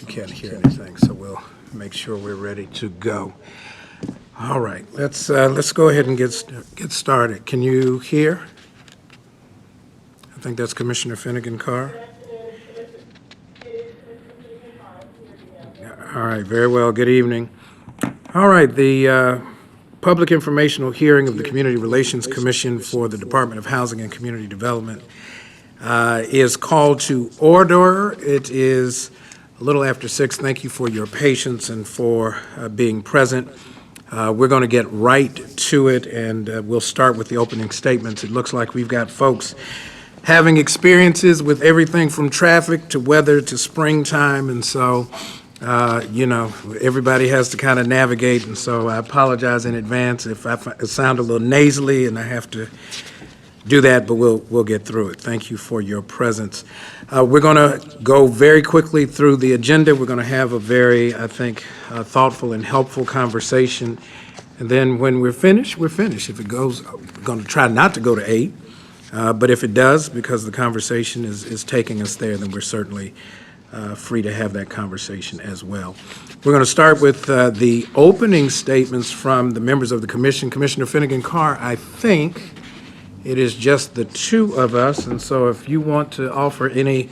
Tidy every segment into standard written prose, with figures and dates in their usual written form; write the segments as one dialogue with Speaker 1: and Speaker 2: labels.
Speaker 1: You can't hear anything, so we'll make sure we're ready to go. All right, let's go ahead and get started. Can you hear? I think that's Commissioner Finnegan Carr. All right, very well. Good evening. All right, the public informational hearing of the Community Relations Commission for the Department of Housing and Community Development is called to order. It is a little after 6. Thank you for your patience and for being present. We're going to get right to it, and we'll start with the opening statements. It looks like we've got folks having experiences with everything from traffic to weather to springtime, and so, everybody has to kind of navigate, and so I apologize in advance if I sound a little nasally and I have to do that, but we'll get through it. Thank you for your presence. We're going to go very quickly through the agenda. We're going to have a very, I think, thoughtful and helpful conversation. And then when we're finished, we're finished. If it goes, we're going to try not to go to 8. But if it does, because the conversation is taking us there, then we're certainly free to have that conversation as well. We're going to start with the opening statements from the members of the commission. Commissioner Finnegan Carr, I think it is just the two of us, and so if you want to offer any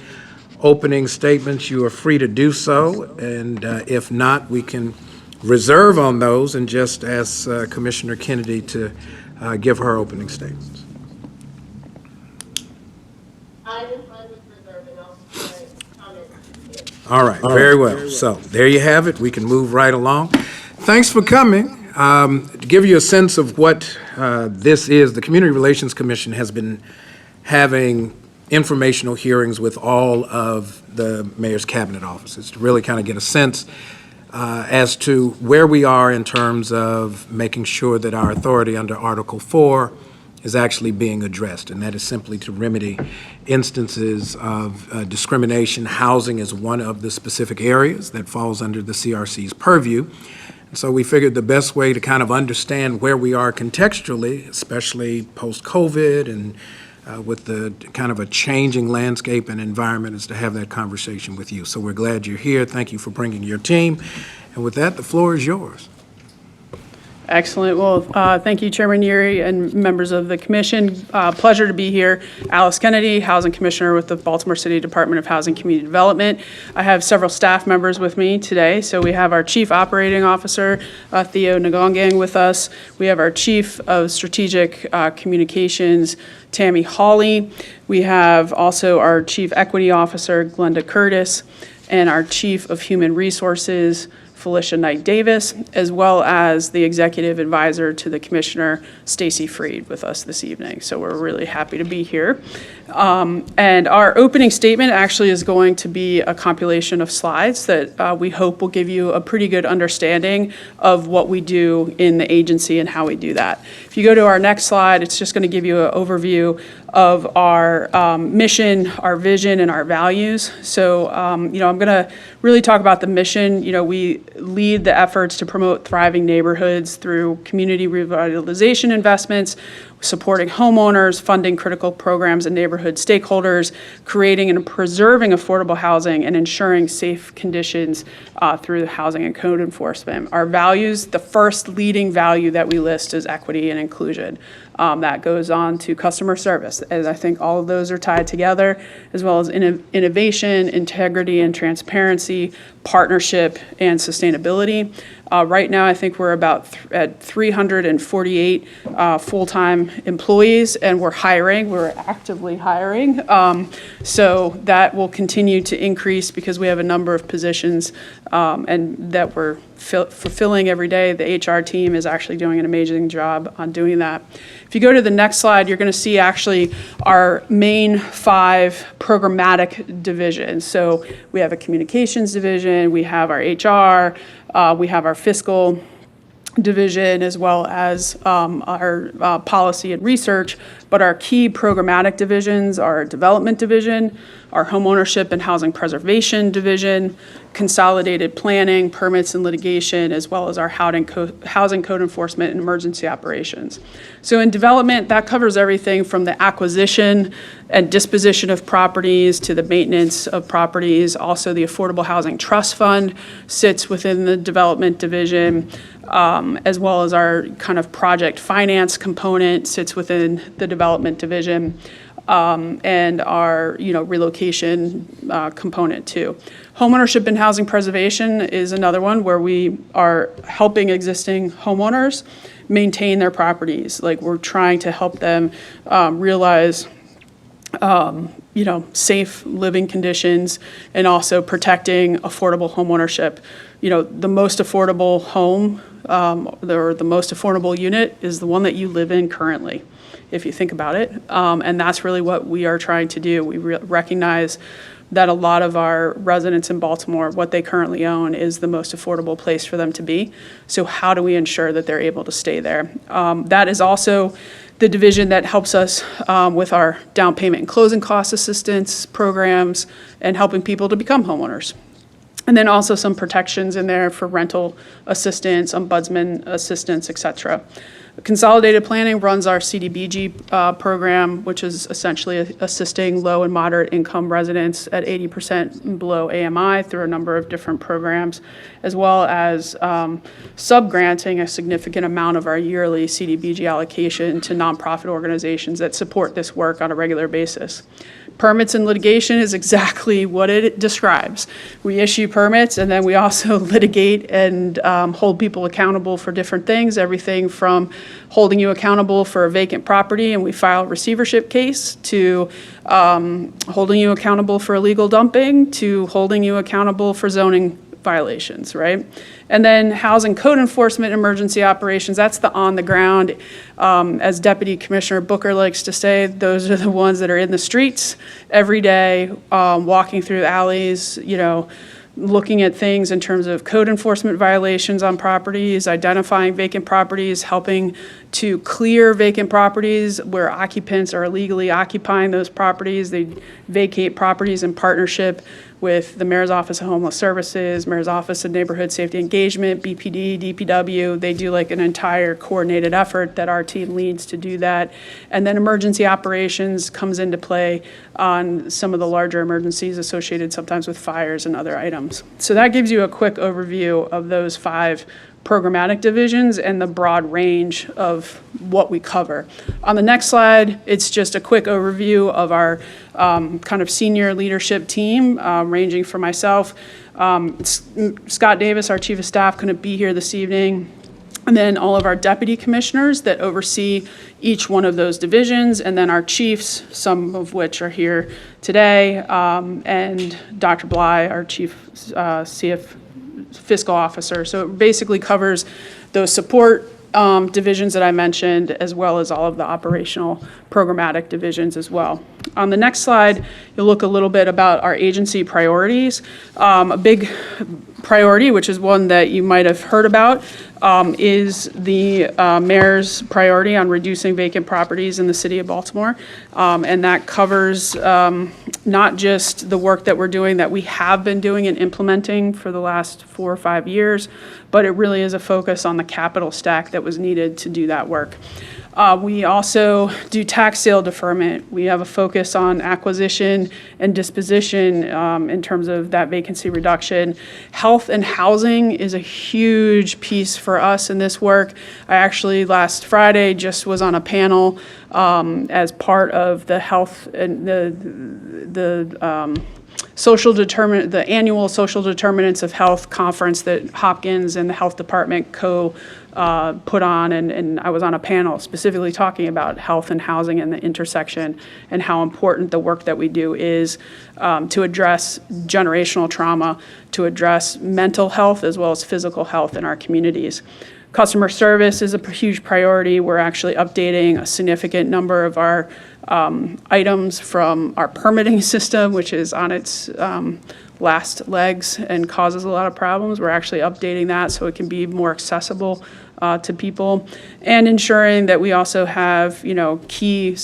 Speaker 1: opening statements, you are free to do so, and if not, we can reserve on those and just ask Commissioner Kennedy to give her opening statements.
Speaker 2: I was reserving. I'll comment.
Speaker 1: All right, very well. So there you have it. We can move right along. Thanks for coming. To give you a sense of what this is, the Community Relations Commission has been having informational hearings with all of the mayor's cabinet offices to really kind of get a sense as to where we are in terms of making sure that our authority under Article 4 is actually being addressed, and that is simply to remedy instances of discrimination. Housing is one of the specific areas that falls under the CRC's purview. So we figured the best way to kind of understand where we are contextually, especially post-COVID and with the kind of a changing landscape and environment, is to have that conversation with you. So we're glad you're here. Thank you for bringing your team. And with that, the floor is yours.
Speaker 3: Excellent. Well, thank you, Chairman Yuri and members of the commission. Pleasure to be here. Alice Kennedy, Housing Commissioner with the Baltimore City Department of Housing and Community Development. I have several staff members with me today. So we have our Chief Operating Officer, Theo Ngongang, with us. We have our Chief of Strategic Communications, Tammy Hawley. We have also our Chief Equity Officer, Glenda Curtis, and our Chief of Human Resources, Felicia Knight Davis, as well as the executive advisor to the commissioner, Stacy Freed, with us this evening. So we're really happy to be here. And our opening statement actually is going to be a compilation of slides that we hope will give you a pretty good understanding of what we do in the agency and how we do that. If you go to our next slide, it's just going to give you an overview of our mission, our vision, and our values. So, I'm going to really talk about the mission. We lead the efforts to promote thriving neighborhoods through community revitalization investments, supporting homeowners, funding critical programs and neighborhood stakeholders, creating and preserving affordable housing, and ensuring safe conditions through housing and code enforcement. Our values, the first leading value that we list is equity and inclusion. That goes on to customer service, as I think all of those are tied together, as well as innovation, integrity and transparency, partnership, and sustainability. Right now, I think we're about at 348 full-time employees, and we're hiring. We're actively hiring. So that will continue to increase because we have a number of positions and that we're fulfilling every day. The HR team is actually doing an amazing job on doing that. If you go to the next slide, you're going to see actually our main 5 programmatic divisions. So we have a communications division, we have our HR, we have our fiscal division, as well as our policy and research. But our key programmatic divisions are our development division, our homeownership and housing preservation division, consolidated planning, permits and litigation, as well as our housing code enforcement and emergency operations. So in development, that covers everything from the acquisition and disposition of properties to the maintenance of properties. Also, the Affordable Housing Trust Fund sits within the development division, as well as our kind of project finance component sits within the development division. And our, relocation component too. Homeownership and housing preservation is another one where we are helping existing homeowners maintain their properties. Like, we're trying to help them realize safe living conditions and also protecting affordable homeownership. The most affordable home or the most affordable unit is the one that you live in currently, if you think about it. And that's really what we are trying to do. We recognize that a lot of our residents in Baltimore, what they currently own is the most affordable place for them to be. So how do we ensure that they're able to stay there? That is also the division that helps us with our down payment and closing cost assistance programs and helping people to become homeowners. And then also some protections in there for rental assistance, ombudsman assistance, et cetera. Consolidated Planning runs our CDBG program, which is essentially assisting low and moderate income residents at 80% below AMI through a number of different programs, as well as sub-granting a significant amount of our yearly CDBG allocation to nonprofit organizations that support this work on a regular basis. Permits and litigation is exactly what it describes. We issue permits, and then we also litigate and hold people accountable for different things, everything from holding you accountable for a vacant property and we file a receivership case, to holding you accountable for illegal dumping, to holding you accountable for zoning violations, right? And then housing code enforcement, emergency operations, that's the on the ground. As Deputy Commissioner Booker likes to say, those are the ones that are in the streets every day, walking through the alleys, looking at things in terms of code enforcement violations on properties, identifying vacant properties, helping to clear vacant properties where occupants are illegally occupying those properties. They vacate properties in partnership with the Mayor's Office of Homeless Services, Mayor's Office of Neighborhood Safety Engagement, BPD, DPW. They do like an entire coordinated effort that our team leads to do that. And then emergency operations comes into play on some of the larger emergencies associated sometimes with fires and other items. So that gives you a quick overview of those 5 programmatic divisions and the broad range of what we cover. On the next slide, it's just a quick overview of our kind of senior leadership team, ranging from myself. Scott Davis, our Chief of Staff, couldn't be here this evening. And then all of our deputy commissioners that oversee each one of those divisions, and then our chiefs, some of which are here today, and Dr. Bly, our Chief Fiscal Officer. So it basically covers those support divisions that I mentioned, as well as all of the operational programmatic divisions as well. On the next slide, you'll look a little bit about our agency priorities. A big priority, which is one that you might have heard about, is the mayor's priority on reducing vacant properties in the city of Baltimore. And that covers not just the work that we're doing, that we have been doing and implementing for the last 4 or 5 years, but it really is a focus on the capital stack that was needed to do that work. We also do tax sale deferment. We have a focus on acquisition and disposition in terms of that vacancy reduction. Health and housing is a huge piece for us in this work. I actually last Friday just was on a panel as part of the health and the annual social determinants of health conference that Hopkins and the health department put on, and I was on a panel specifically talking about health and housing and the intersection and how important the work that we do is to address generational trauma, to address mental health as well as physical health in our communities. Customer service is a huge priority. We're actually updating a significant number of our items from our permitting system, which is on its last legs and causes a lot of problems. We're actually updating that so it can be more accessible to people, and ensuring that we also have, key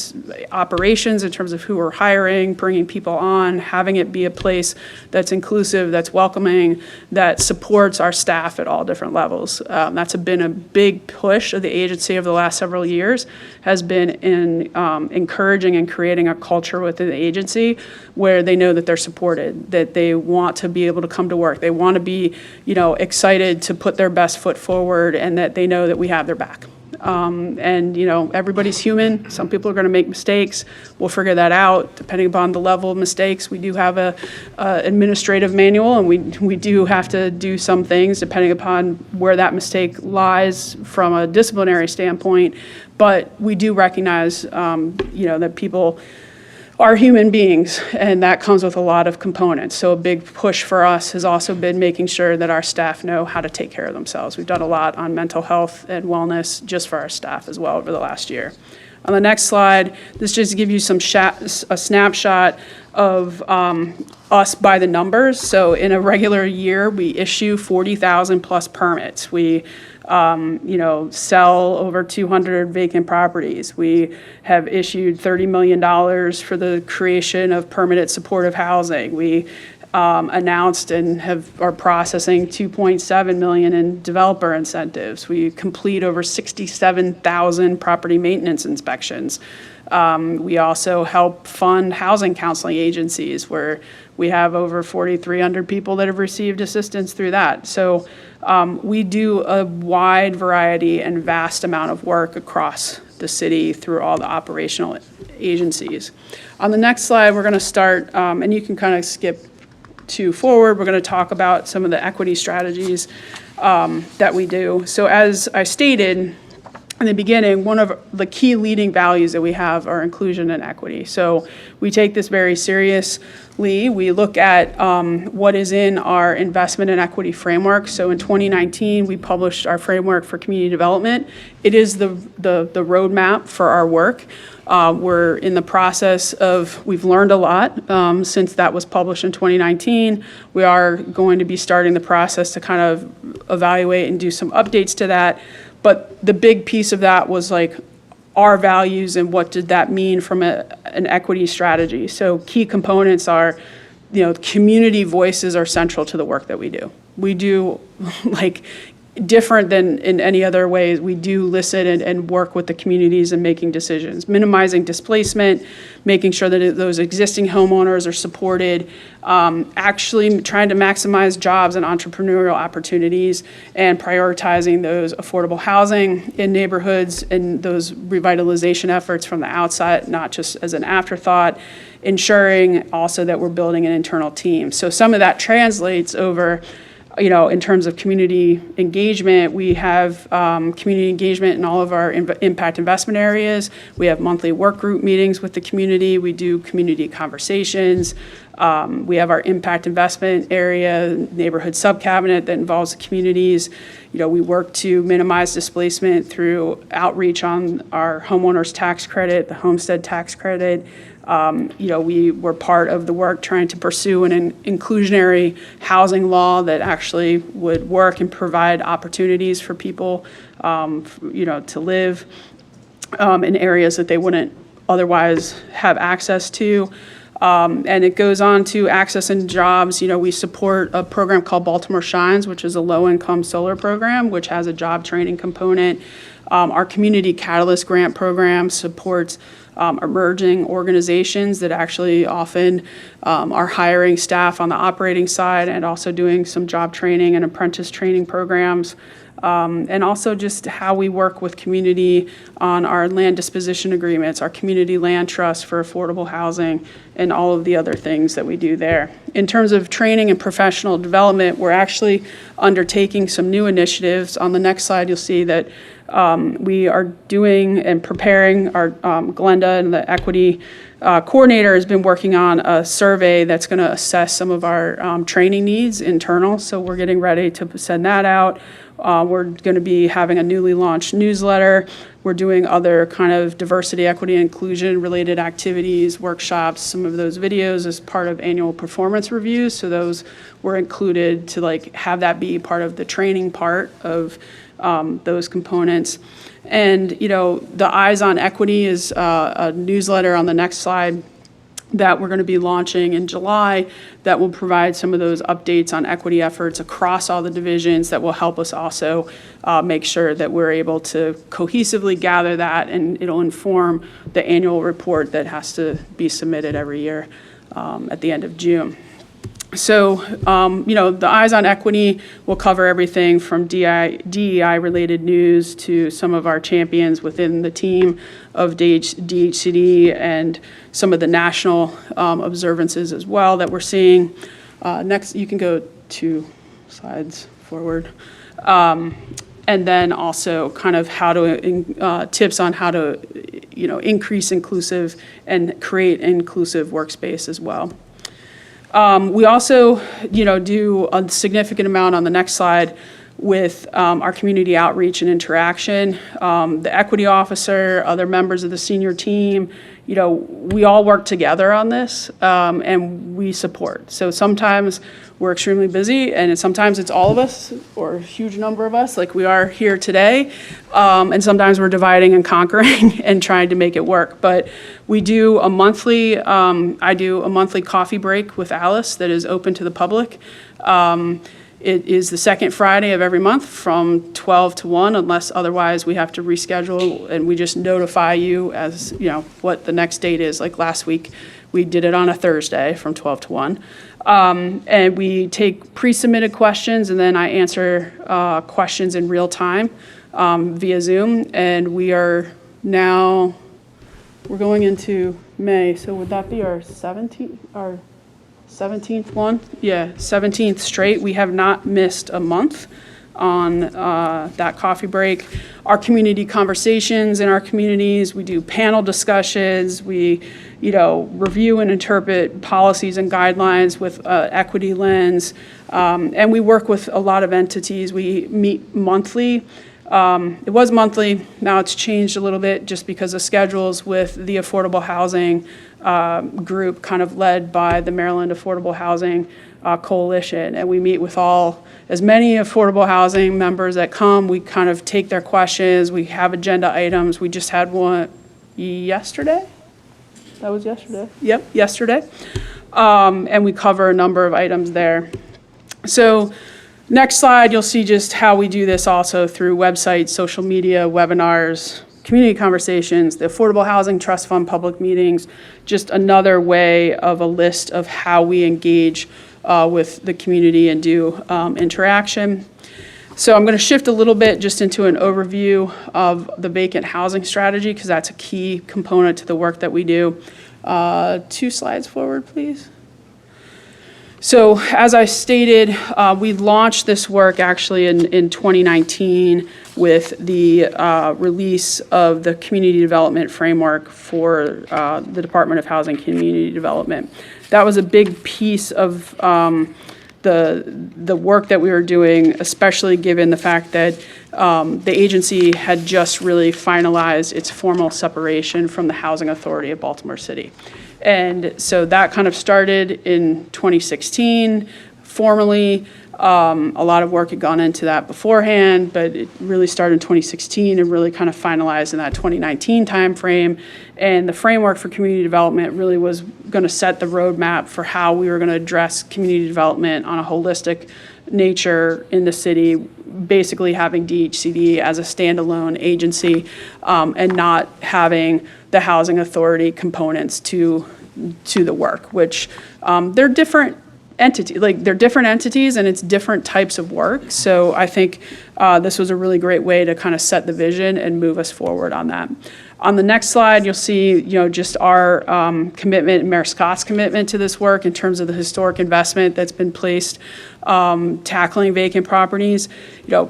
Speaker 3: operations in terms of who we're hiring, bringing people on, having it be a place that's inclusive, that's welcoming, that supports our staff at all different levels. That's been a big push of the agency over the last several years, has been in encouraging and creating a culture within the agency where they know that they're supported, that they want to be able to come to work. They want to be, excited to put their best foot forward, and that they know that we have their back. Everybody's human. Some people are going to make mistakes. We'll figure that out depending upon the level of mistakes. We do have a administrative manual, and we do have to do some things depending upon where that mistake lies from a disciplinary standpoint. But we do recognize, that people are human beings, and that comes with a lot of components. So a big push for us has also been making sure that our staff know how to take care of themselves. We've done a lot on mental health and wellness just for our staff as well over the last year. On the next slide, this just gives you a snapshot of us by the numbers. So in a regular year, we issue 40,000 plus permits. We sell over 200 vacant properties. We have issued $30 million for the creation of permanent supportive housing. We announced and are processing $2.7 million in developer incentives. We complete over 67,000 property maintenance inspections. We also help fund housing counseling agencies where we have over 4,300 people that have received assistance through that. So we do a wide variety and vast amount of work across the city through all the operational agencies. On the next slide, we're going to start, and you can kind of skip forward. We're going to talk about some of the equity strategies that we do. So as I stated in the beginning, one of the key leading values that we have are inclusion and equity. So we take this very seriously. We look at what is in our investment and equity framework. So in 2019, we published our framework for community development. It is the roadmap for our work. We're in the process of, we've learned a lot since that was published in 2019. We are going to be starting the process to kind of evaluate and do some updates to that. But the big piece of that was like our values and what did that mean from an equity strategy. So key components are, community voices are central to the work that we do. We do different than in any other way. We do listen and work with the communities in making decisions, minimizing displacement, making sure that those existing homeowners are supported, actually trying to maximize jobs and entrepreneurial opportunities, and prioritizing those affordable housing in neighborhoods and those revitalization efforts from the outside, not just as an afterthought, ensuring also that we're building an internal team. So some of that translates over in terms of community engagement. We have community engagement in all of our impact investment areas. We have monthly work group meetings with the community. We do community conversations. We have our impact investment area, neighborhood subcabinet that involves the communities. We work to minimize displacement through outreach on our homeowners tax credit, the homestead tax credit. We were part of the work trying to pursue an inclusionary housing law that actually would work and provide opportunities for people, to live in areas that they wouldn't otherwise have access to. And it goes on to access and jobs. We support a program called Baltimore Shines, which is a low-income solar program, which has a job training component. Our Community Catalyst Grant program supports emerging organizations that actually often are hiring staff on the operating side and also doing some job training and apprentice training programs. And also just how we work with community on our land disposition agreements, our community land trust for affordable housing, and all of the other things that we do there. In terms of training and professional development, we're actually undertaking some new initiatives. On the next slide, you'll see that we are doing and preparing our Glenda and the equity coordinator has been working on a survey that's going to assess some of our training needs internal. So we're getting ready to send that out. We're going to be having a newly launched newsletter. We're doing other kind of diversity, equity, and inclusion related activities, workshops, some of those videos as part of annual performance reviews. So those were included to like have that be part of the training part of those components. And, the Eyes on Equity is a newsletter on the next slide that we're going to be launching in July that will provide some of those updates on equity efforts across all the divisions that will help us also make sure that we're able to cohesively gather that, and it'll inform the annual report that has to be submitted every year at the end of June. So, the Eyes on Equity will cover everything from DEI-related news to some of our champions within the team of DHCD and some of the national observances as well that we're seeing. Next, you can go 2 slides forward. And then also kind of how to, tips on how to, increase inclusive and create inclusive workspace as well. We also, do a significant amount on the next slide with our community outreach and interaction. The equity officer, other members of the senior team, we all work together on this and we support. So sometimes we're extremely busy and sometimes it's all of us or a huge number of us like we are here today. And sometimes we're dividing and conquering and trying to make it work. But we do a monthly, I do a monthly coffee break with Alice that is open to the public. It is the second Friday of every month from 12 to 1, unless otherwise we have to reschedule, and we just notify you as, what the next date is. Like last week, we did it on a Thursday from 12 to 1. And we take pre-submitted questions, and then I answer questions in real time via Zoom. And we are now, we're going into May, so would that be our 17th one? Yeah, 17th straight. We have not missed a month on that coffee break. Our community conversations in our communities, we do panel discussions, we, review and interpret policies and guidelines with equity lens, and we work with a lot of entities. We meet monthly. It was monthly, now it's changed a little bit just because of schedules with the affordable housing group kind of led by the Maryland Affordable Housing Coalition. And we meet with as many affordable housing members that come. We kind of take their questions. We have agenda items. We just had one yesterday. That was yesterday? Yep, yesterday. And we cover a number of items there. So next slide, you'll see just how we do this also through websites, social media, webinars, community conversations, the Affordable Housing Trust Fund public meetings, just another way of a list of how we engage with the community and do interaction. So I'm going to shift a little bit just into an overview of the vacant housing strategy because that's a key component to the work that we do. 2 slides forward, please. So as I stated, we launched this work actually in 2019 with the release of the Community Development Framework for the Department of Housing and Community Development. That was a big piece of the work that we were doing, especially given the fact that the agency had just really finalized its formal separation from the Housing Authority of Baltimore City. And so that kind of started in 2016 formally. A lot of work had gone into that beforehand, but it really started in 2016 and really kind of finalized in that 2019 timeframe. And the framework for community development really was going to set the roadmap for how we were going to address community development on a holistic nature in the city, basically having DHCD as a standalone agency and not having the housing authority components to the work, which they're different entities and it's different types of work. So I think this was a really great way to kind of set the vision and move us forward on that. On the next slide, you'll see, just our commitment, Mayor Scott's commitment to this work in terms of the historic investment that's been placed tackling vacant properties.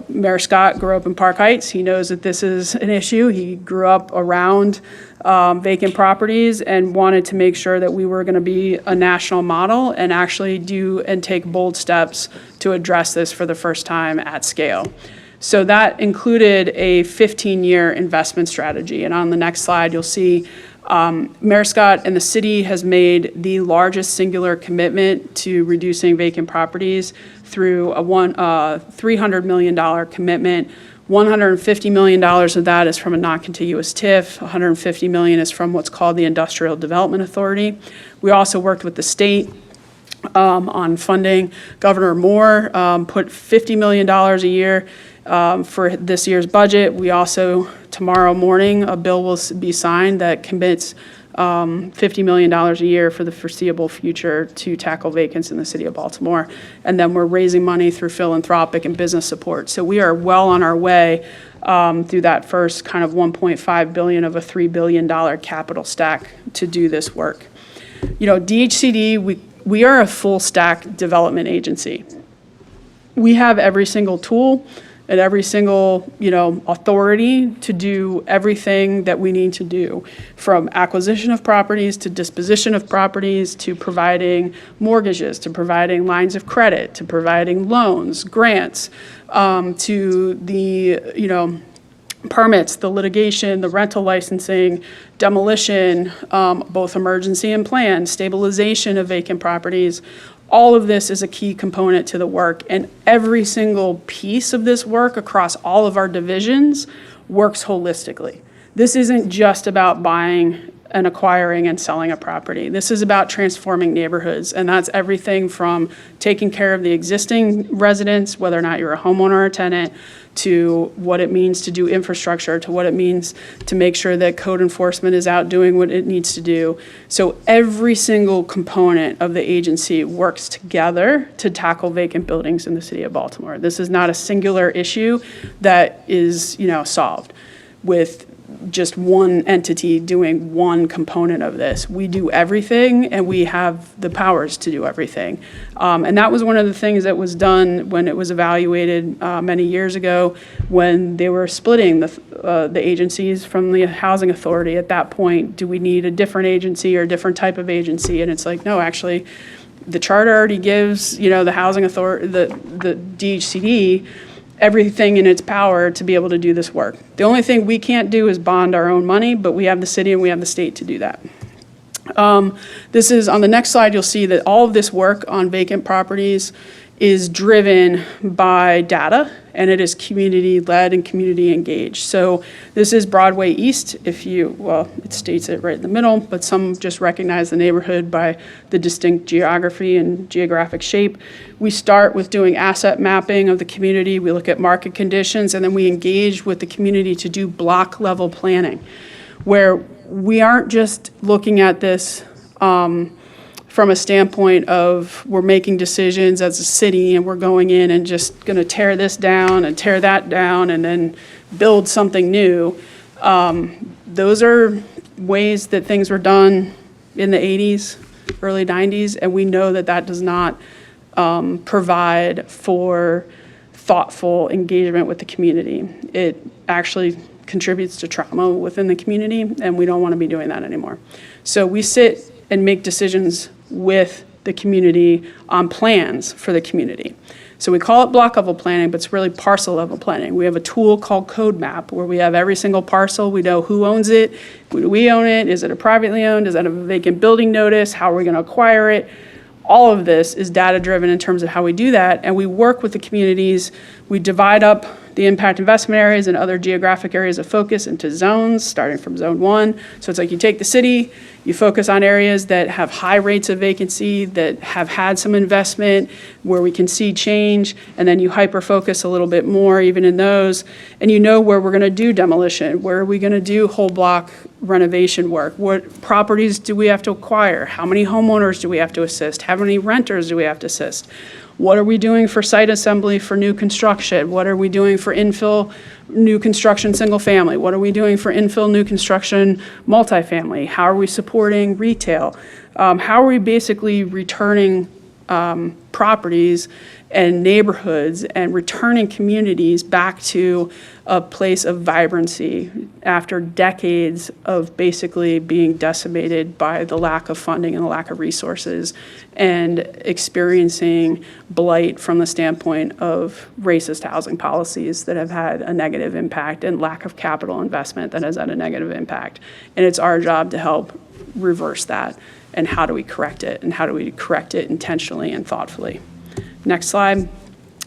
Speaker 3: Mayor Scott grew up in Park Heights. He knows that this is an issue. He grew up around vacant properties and wanted to make sure that we were going to be a national model and actually do and take bold steps to address this for the first time at scale. So that included a 15-year investment strategy. And on the next slide, you'll see Mayor Scott and the city has made the largest singular commitment to reducing vacant properties through a $300 million commitment. $150 million of that is from a non-contiguous TIF. $150 million is from what's called the Industrial Development Authority. We also worked with the state on funding. Governor Moore put $50 million a year for this year's budget. We also, tomorrow morning, a bill will be signed that commits $50 million a year for the foreseeable future to tackle vacancies in the city of Baltimore. And then we're raising money through philanthropic and business support. So we are well on our way through that first kind of $1.5 billion of a $3 billion capital stack to do this work. You know, DHCD, we are a full stack development agency. We have every single tool and every single, authority to do everything that we need to do, from acquisition of properties to disposition of properties to providing mortgages, to providing lines of credit, to providing loans, grants, to the, permits, the litigation, the rental licensing, demolition, both emergency and planned, stabilization of vacant properties. All of this is a key component to the work, and every single piece of this work across all of our divisions works holistically. This isn't just about buying and acquiring and selling a property. This is about transforming neighborhoods, and that's everything from taking care of the existing residents, whether or not you're a homeowner or a tenant, to what it means to do infrastructure, to what it means to make sure that code enforcement is out doing what it needs to do. So every single component of the agency works together to tackle vacant buildings in the city of Baltimore. This is not a singular issue that is, solved with just one entity doing one component of this. We do everything, and we have the powers to do everything. And that was one of the things that was done when it was evaluated many years ago, when they were splitting the agencies from the housing authority. At that point, do we need a different agency or a different type of agency? And it's like, no, actually, the charter already gives, the housing authority, the DHCD, everything in its power to be able to do this work. The only thing we can't do is bond our own money, but we have the city and we have the state to do that. This is, on the next slide, you'll see that all of this work on vacant properties is driven by data, and it is community-led and community-engaged. So this is Broadway East. It states it right in the middle, but some just recognize the neighborhood by the distinct geography and geographic shape. We start with doing asset mapping of the community. We look at market conditions, and then we engage with the community to do block-level planning, where we aren't just looking at this from a standpoint of we're making decisions as a city and we're going in and just going to tear this down and tear that down and then build something new. Those are ways that things were done in the 80s, early 90s, and we know that that does not provide for thoughtful engagement with the community. It actually contributes to trauma within the community, and we don't want to be doing that anymore. So we sit and make decisions with the community on plans for the community. So we call it block level planning, but it's really parcel level planning. We have a tool called Code Map where we have every single parcel. We know who owns it, do we own it, is it a privately owned, is that a vacant building notice, how are we going to acquire it? All of this is data driven in terms of how we do that, and we work with the communities. We divide up the impact investment areas and other geographic areas of focus into zones, starting from zone 1. So it's like you take the city, you focus on areas that have high rates of vacancy, that have had some investment, where we can see change, and then you hyper-focus a little bit more even in those, and you know where we're going to do demolition, where are we going to do whole block renovation work, what properties do we have to acquire, how many homeowners do we have to assist, how many renters do we have to assist. What are we doing for site assembly for new construction? What are we doing for infill new construction single family? What are we doing for infill new construction multifamily? How are we supporting retail? How are we basically returning properties and neighborhoods and returning communities back to a place of vibrancy after decades of basically being decimated by the lack of funding and the lack of resources and experiencing blight from the standpoint of racist housing policies that have had a negative impact and lack of capital investment that has had a negative impact. And it's our job to help reverse that. And how do we correct it? And how do we correct it intentionally and thoughtfully? Next slide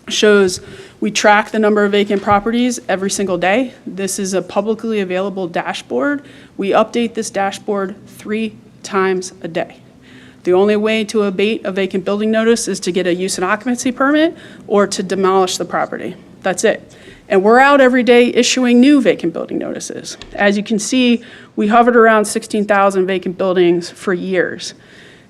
Speaker 3: shows we track the number of vacant properties every single day. This is a publicly available dashboard. We update this dashboard 3 times a day. The only way to abate a vacant building notice is to get a use and occupancy permit or to demolish the property. That's it. And we're out every day issuing new vacant building notices. As you can see, we hovered around 16,000 vacant buildings for years.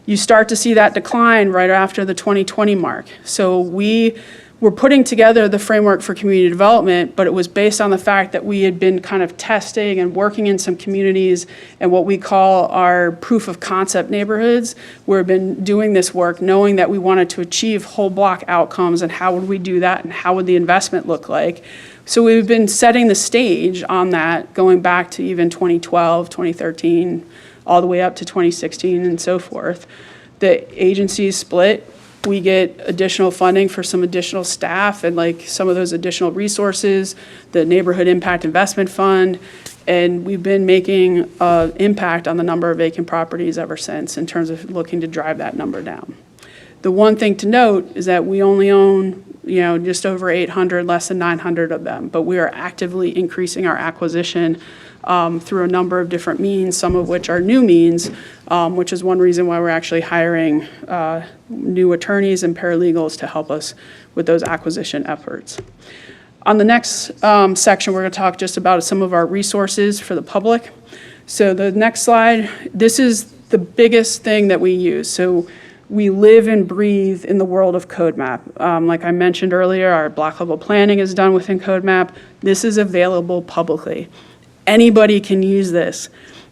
Speaker 3: You start to see that decline right after the 2020 mark. So we were putting together the framework for community development, but it was based on the fact that we had been kind of testing and working in some communities and what we call our proof of concept neighborhoods. We've been doing this work knowing that we wanted to achieve whole block outcomes, and how would we do that and how would the investment look like. So we've been setting the stage on that going back to even 2012, 2013, all the way up to 2016 and so forth. The agencies split. We get additional funding for some additional staff and like some of those additional resources, the Neighborhood Impact Investment Fund, and we've been making an impact on the number of vacant properties ever since in terms of looking to drive that number down. The one thing to note is that we only own just over 800, less than 900 of them, but we are actively increasing our acquisition through a number of different means, some of which are new means, which is one reason why we're actually hiring new attorneys and paralegals to help us with those acquisition efforts. On the next section, we're going to talk just about some of our resources for the public. So the next slide, this is the biggest thing that we use. So we live and breathe in the world of CodeMap. Like I mentioned earlier, our block level planning is done within CodeMap. This is available publicly. Anybody can use this.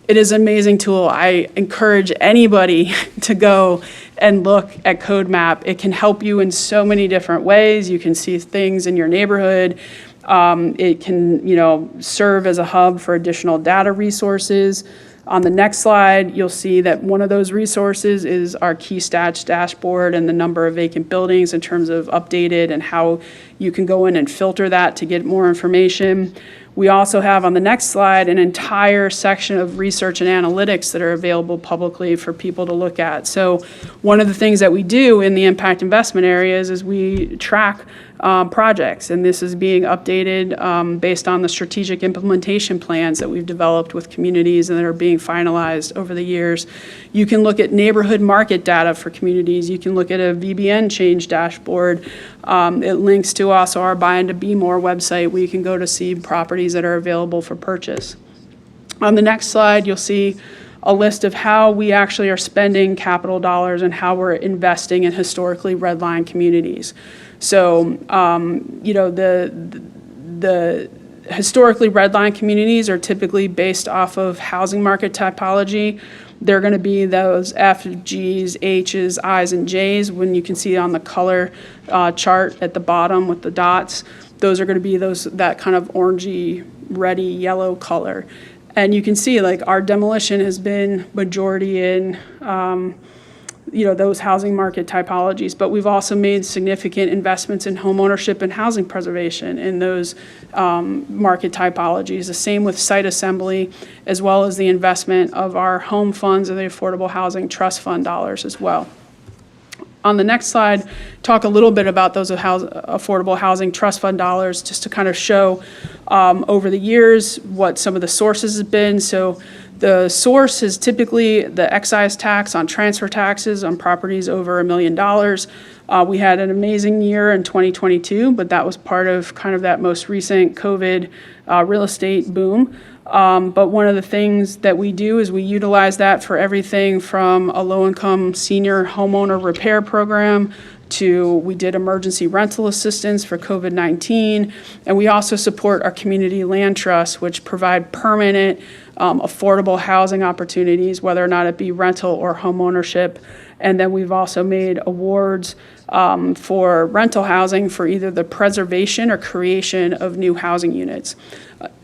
Speaker 3: It is an amazing tool. I encourage anybody to go and look at CodeMap. It can help you in so many different ways. You can see things in your neighborhood. It can, serve as a hub for additional data resources. On the next slide, you'll see that one of those resources is our key stats dashboard and the number of vacant buildings in terms of updated and how you can go in and filter that to get more information. We also have on the next slide an entire section of research and analytics that are available publicly for people to look at. So one of the things that we do in the impact investment areas is we track projects, and this is being updated based on the strategic implementation plans that we've developed with communities and that are being finalized over the years. You can look at neighborhood market data for communities. You can look at a VBN change dashboard. It links to also our Buy Into Be More website where you can go to see properties that are available for purchase. On the next slide, you'll see a list of how we actually are spending capital dollars and how we're investing in historically redlined communities. So, the historically redlined communities are typically based off of housing market typology. They're going to be those F, Gs, Hs, Is, and Js. When you can see on the color chart at the bottom with the dots, those are going to be that kind of orangey, reddy, yellow color. And you can see like our demolition has been majority in those housing market typologies, but we've also made significant investments in home ownership and housing preservation in those market typologies. The same with site assembly, as well as the investment of our home funds and the Affordable Housing Trust Fund dollars as well. On the next slide, talk a little bit about those Affordable Housing Trust Fund dollars, just to kind of show over the years what some of the sources have been. So the source is typically the excise tax on transfer taxes on properties over $1 million. We had an amazing year in 2022, but that was part of kind of that most recent COVID real estate boom. But one of the things that we do is we utilize that for everything from a low-income senior homeowner repair program we did emergency rental assistance for COVID-19, and we also support our community land trusts, which provide permanent, affordable housing opportunities, whether or not it be rental or home ownership. And then we've also made awards for rental housing for either the preservation or creation of new housing units.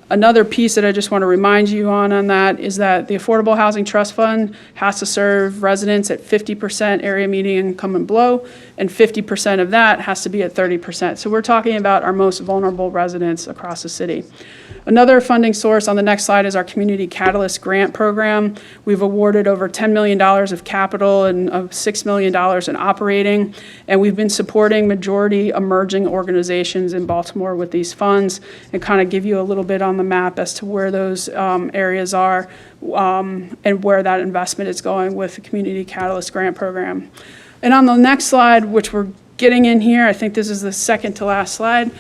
Speaker 3: Another piece that I just want to remind you on that is that the Affordable Housing Trust Fund has to serve residents at 50% area median income and below, and 50% of that has to be at 30%. So we're talking about our most vulnerable residents across the city. Another funding source on the next slide is our Community Catalyst Grant Program. We've awarded over $10 million of capital and $6 million in operating, and we've been supporting majority emerging organizations in Baltimore with these funds, and kind of give you a little bit on the map as to where those areas are and where that investment is going with the Community Catalyst Grant Program. And on the next slide, which we're getting in here, I think this is the second to last slide.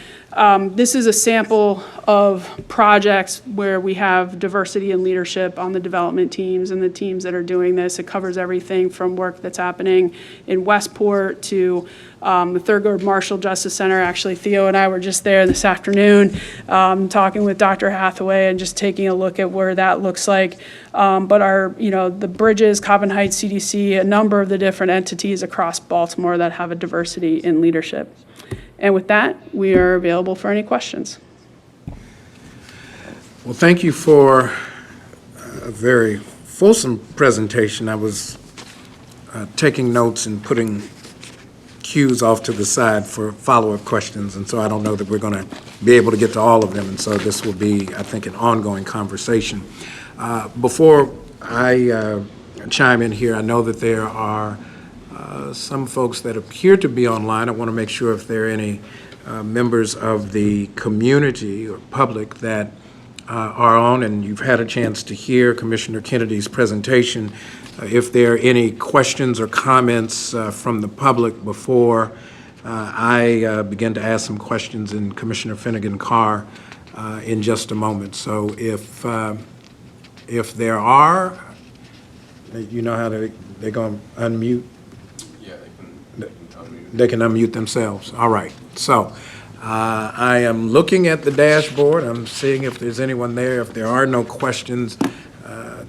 Speaker 3: This is a sample of projects where we have diversity and leadership on the development teams and the teams that are doing this. It covers everything from work that's happening in Westport to the Thurgood Marshall Justice Center. Actually, Theo and I were just there this afternoon talking with Dr. Hathaway and just taking a look at where that looks like. But the Bridges, Cobbin Heights, CDC, a number of the different entities across Baltimore that have a diversity in leadership. And with that, we are available for any questions.
Speaker 1: Well, thank you for a very fulsome presentation. I was taking notes and putting cues off to the side for follow-up questions, and so I don't know that we're going to be able to get to all of them, and so this will be, I think, an ongoing conversation. Before I chime in here, I know that there are some folks that appear to be online. I want to make sure if there are any members of the community or public that are on, and you've had a chance to hear Commissioner Kennedy's presentation. If there are any questions or comments from the public before I begin to ask some questions in Commissioner Finnegan-Carr in just a moment. So if there are, you know how they're going to unmute? They can unmute themselves. All right. So I am looking at the dashboard. I'm seeing if there's anyone there. If there are no questions,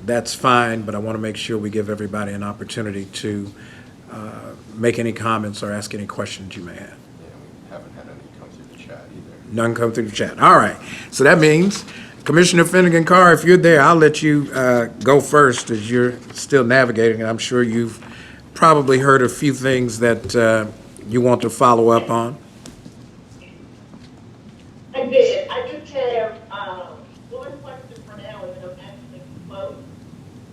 Speaker 1: that's fine, but I want to make sure we give everybody an opportunity to make any comments or ask any questions you may have.
Speaker 4: Yeah, we haven't had any come through the chat either.
Speaker 1: None come through the chat. All right. So that means, Commissioner Finnegan-Carr, if you're there, I'll let you go first as you're still navigating, and I'm sure you've probably heard a few things that you want to follow up on.
Speaker 2: I did. I just have one question for now, and then I'm actually close.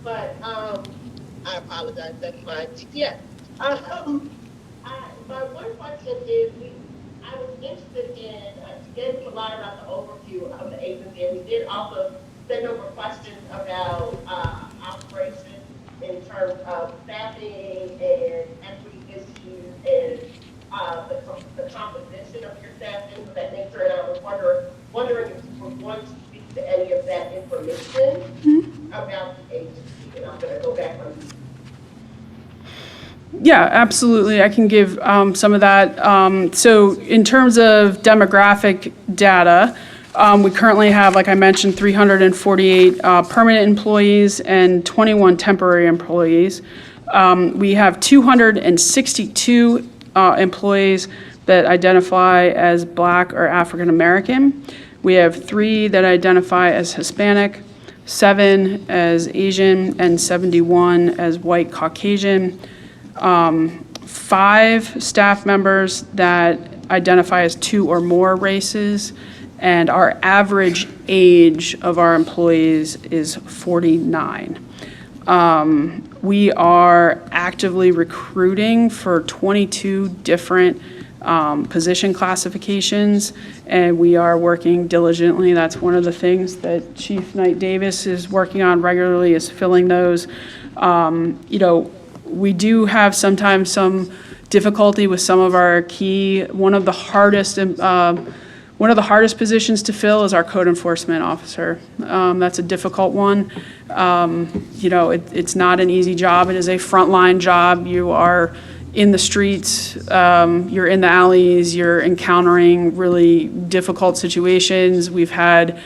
Speaker 2: But I apologize. That's fine. Yeah. My one question is, I was interested in getting a lot about the overview of the agency, and we did also send over questions about operations in terms of staffing and equity issues and the composition of your staff, things of that nature. And I was wondering if you were going to speak to any of that information about the agency. And I'm going to go back on.
Speaker 3: Yeah, absolutely. I can give some of that. So in terms of demographic data, we currently have, like I mentioned, 348 permanent employees and 21 temporary employees. We have 262 employees that identify as Black or African American. We have 3 that identify as Hispanic, 7 as Asian, and 71 as White Caucasian. 5 staff members that identify as 2 or more races, and our average age of our employees is 49. We are actively recruiting for 22 different position classifications, and we are working diligently. That's one of the things that Chief Knight Davis is working on regularly, is filling those. We do have sometimes some difficulty with some of our key. One of the hardest positions to fill is our code enforcement officer. That's a difficult one. It's not an easy job. It is a frontline job. You are in the streets, you're in the alleys, you're encountering really difficult situations. We've had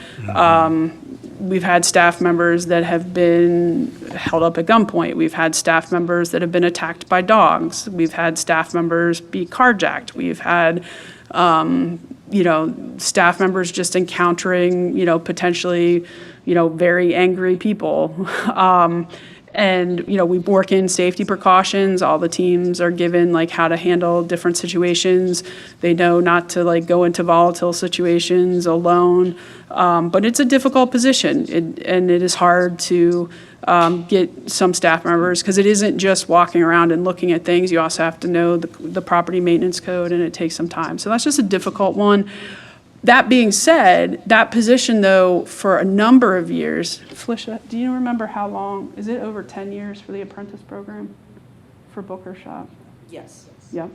Speaker 3: staff members that have been held up at gunpoint. We've had staff members that have been attacked by dogs. We've had staff members be carjacked. We've had, staff members just encountering, potentially, very angry people. And, we work in safety precautions. All the teams are given like how to handle different situations. They know not to like go into volatile situations alone. But it's a difficult position, and it is hard to get some staff members, because it isn't just walking around and looking at things. You also have to know the property maintenance code, and it takes some time. So that's just a difficult one. That being said, that position, though, for a number of years, Felicia, do you remember how long? Is it over 10 years for the apprentice program for Booker Shop?
Speaker 5: Yes.
Speaker 3: Yep.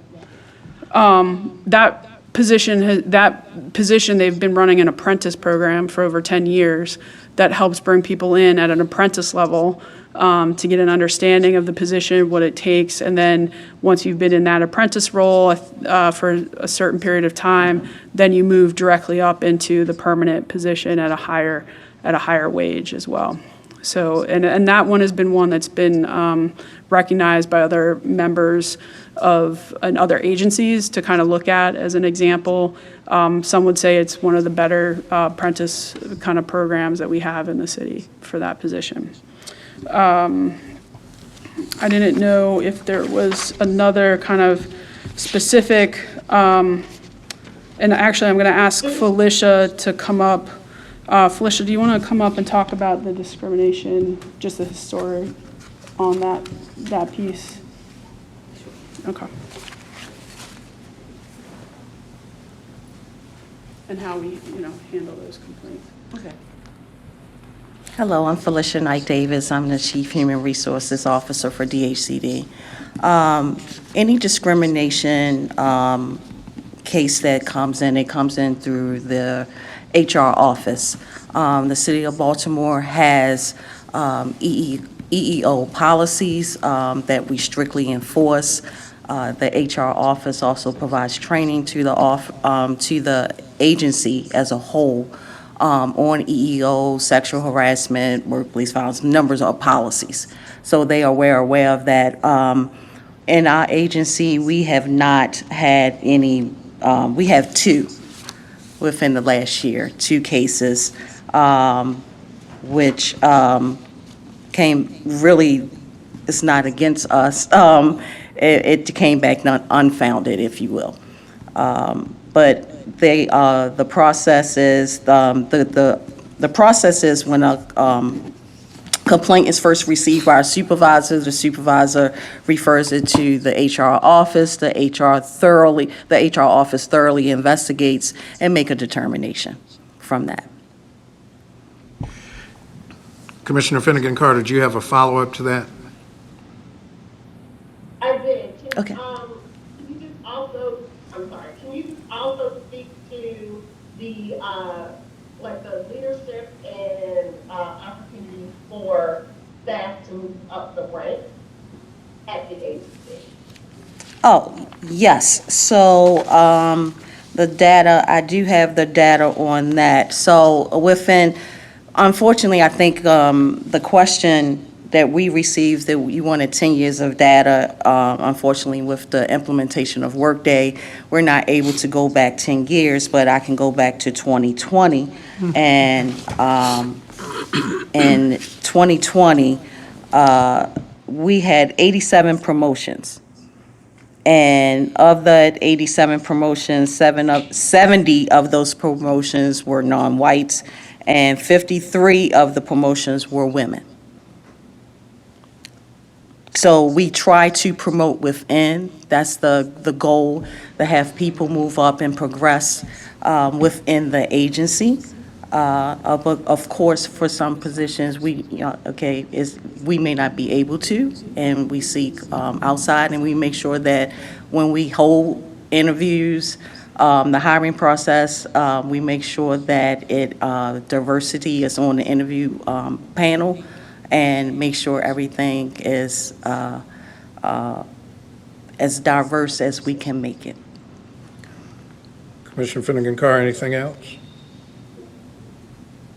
Speaker 3: That position, they've been running an apprentice program for over 10 years that helps bring people in at an apprentice level to get an understanding of the position, what it takes, and then once you've been in that apprentice role for a certain period of time, then you move directly up into the permanent position at a higher wage as well. So, and that one has been one that's been recognized by other members and other agencies to kind of look at as an example. Some would say it's one of the better apprentice kind of programs that we have in the city for that position. I didn't know if there was another kind of specific, and actually I'm going to ask Felicia to come up. Felicia, do you want to come up and talk about the discrimination, just the story on that piece? Okay. And how we, handle those complaints. Okay.
Speaker 5: Hello, I'm Felicia Knight Davis. I'm the Chief Human Resources Officer for DHCD. Any discrimination case that comes in, it comes in through the HR office. The City of Baltimore has EEO policies that we strictly enforce. The HR office also provides training to the agency as a whole on EEO, sexual harassment, workplace violence, numbers of policies. So they are aware of that. In our agency, we have not had any, we have two within the last year, two cases, which came really, it's not against us. It came back unfounded, if you will. But the process is the process is when a complaint is first received by our supervisor. The supervisor refers it to the HR office. The HR office thoroughly investigates and make a determination from that.
Speaker 1: Commissioner Finnegan Carter, do you have a follow-up to that?
Speaker 2: I did.
Speaker 5: Okay.
Speaker 2: Can you just also speak to the, the leadership and opportunities for staff to move up the ranks at the agency?
Speaker 5: Oh, yes. So the data, I do have the data on that. So unfortunately, I think the question that we received, that you wanted 10 years of data, unfortunately, with the implementation of Workday, we're not able to go back 10 years, but I can go back to 2020. And in 2020, we had 87 promotions. And of the 87 promotions, 70 of those promotions were non-whites, and 53 of the promotions were women. So we try to promote within. That's the goal, to have people move up and progress within the agency. Of course, for some positions, we may not be able to, and we seek outside, and we make sure that when we hold interviews, the hiring process, we make sure that diversity is on the interview panel, and make sure everything is as diverse as we can make it.
Speaker 1: Commissioner Finnegan Carr, anything else?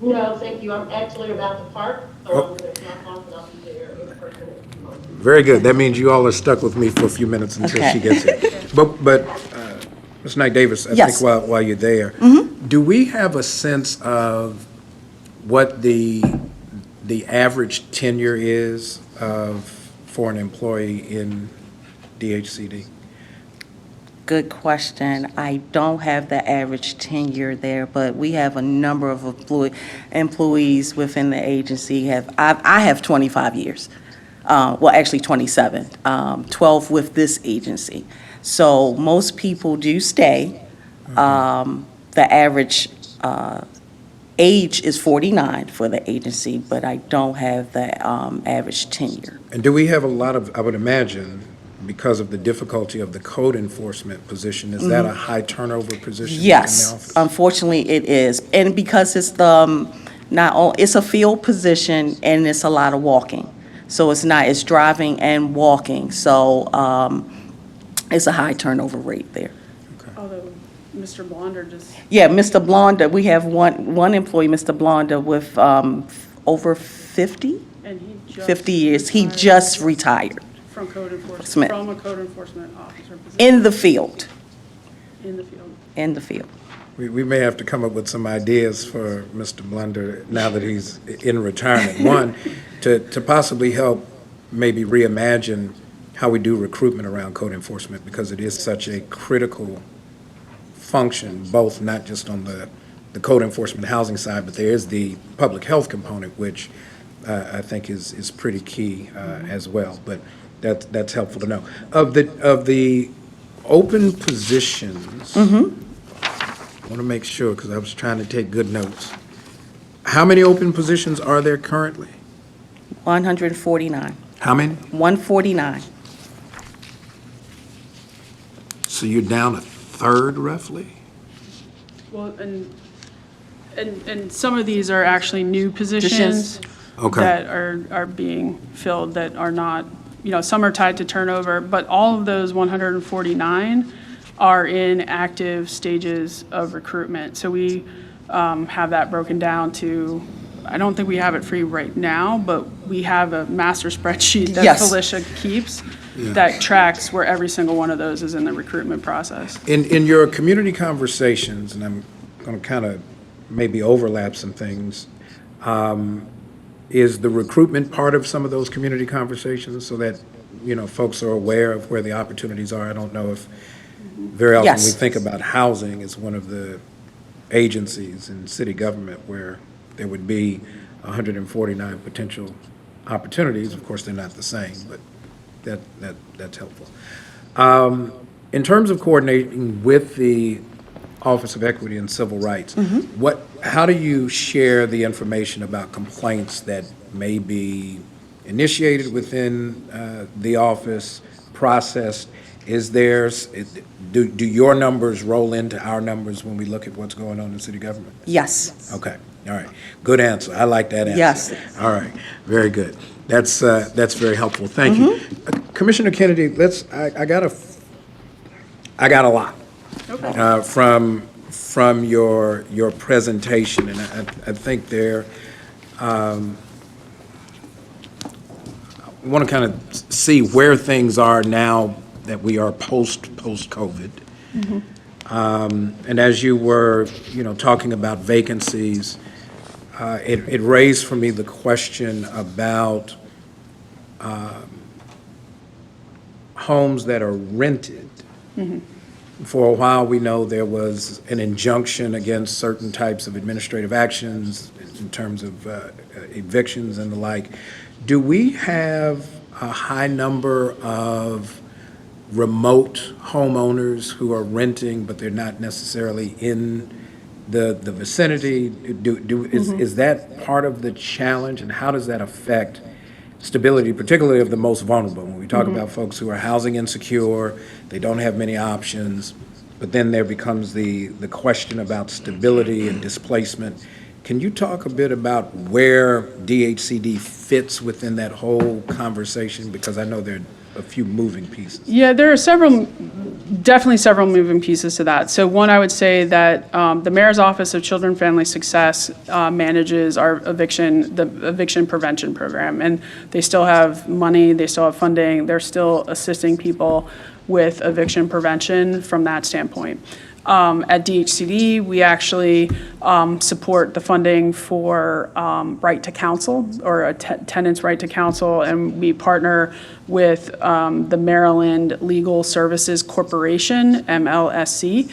Speaker 2: No, thank you. I'm actually about to park, so I'm going to drop off and I'll be there in person in a few moments.
Speaker 1: Very good. That means you all are stuck with me for a few minutes until
Speaker 5: Okay.
Speaker 1: she gets here. But Ms. Knight Davis, I think
Speaker 5: Yes.
Speaker 1: while you're there, do we have a sense of what the average tenure is for an employee in DHCD?
Speaker 5: Good question. I don't have the average tenure there, but we have a number of employees within the agency. I have 25 years. Well, actually 27, 12 with this agency. So most people do stay. The average age is 49 for the agency, but I don't have the average tenure.
Speaker 1: And do we have a lot of, I would imagine, because of the difficulty of the code enforcement position, is that a high turnover position in the
Speaker 5: Yes,
Speaker 1: office?
Speaker 5: unfortunately it is. And because it's it's a field position and it's a lot of walking. So it's driving and walking. So it's a high turnover rate there.
Speaker 3: Although Mr. Blonder just,
Speaker 5: Yeah, Mr. Blonda, we have one employee, Mr. Blonda, with over 50
Speaker 3: and he just.
Speaker 5: 50 years. He
Speaker 3: retired
Speaker 5: just retired
Speaker 3: From code
Speaker 5: Smith.
Speaker 3: enforcement, from a code enforcement officer position
Speaker 5: in the field,
Speaker 3: in the field.
Speaker 5: in the field.
Speaker 1: We may have to come up with some ideas for Mr. Blunder now that he's in retirement. One, to possibly help maybe reimagine how we do recruitment around code enforcement, because it is such a critical function, both not just on the code enforcement housing side, but there is the public health component, which I think is pretty key as well. But that's helpful to know. Of the open positions, I want to make sure, because I was trying to take good notes. How many open positions are there currently?
Speaker 5: 149.
Speaker 1: How many?
Speaker 5: 149.
Speaker 1: So you're down a third roughly?
Speaker 3: Well, and some of these are actually new positions
Speaker 1: Okay.
Speaker 3: that are being filled that are not, some are tied to turnover, but all of those 149 are in active stages of recruitment. So we have that broken down to, I don't think we have it for you right now, but we have a master spreadsheet that
Speaker 5: Yes.
Speaker 3: Felicia keeps that tracks where every single one of those is in the recruitment process.
Speaker 1: In your community conversations, and I'm going to kind of maybe overlap some things, is the recruitment part of some of those community conversations so that, folks are aware of where the opportunities are? I don't know if very often we
Speaker 5: Yes.
Speaker 1: think about housing as one of the agencies in city government where there would be 149 potential opportunities. Of course, they're not the same, but that's helpful. In terms of coordinating with the Office of Equity and Civil Rights, how do you share the information about complaints that may be initiated within the office, processed? Do your numbers roll into our numbers when we look at what's going on in city government?
Speaker 5: Yes.
Speaker 1: Okay, all right. Good answer. I like that answer.
Speaker 5: Yes.
Speaker 1: All right, very good. That's very helpful. Thank you. Commissioner Kennedy, I got a lot from your presentation, and I think I want to kind of see where things are now that we are post-COVID. And as you were, talking about vacancies, it raised for me the question about homes that are rented. For a while, we know there was an injunction against certain types of administrative actions in terms of evictions and the like. Do we have a high number of remote homeowners who are renting, but they're not necessarily in the vicinity? Is that part of the challenge, and how does that affect stability, particularly of the most vulnerable? When we talk about folks who are housing insecure, they don't have many options, but then there becomes the question about stability and displacement. Can you talk a bit about where DHCD fits within that whole conversation? Because I know there are a few moving pieces.
Speaker 3: Yeah, there are definitely several moving pieces to that. So one, I would say that the Mayor's Office of Children and Family Success manages the eviction prevention program. And they still have money, they still have funding, they're still assisting people with eviction prevention from that standpoint. At DHCD, we actually support the funding for right to counsel, or a tenant's right to counsel, and we partner with the Maryland Legal Services Corporation, MLSC,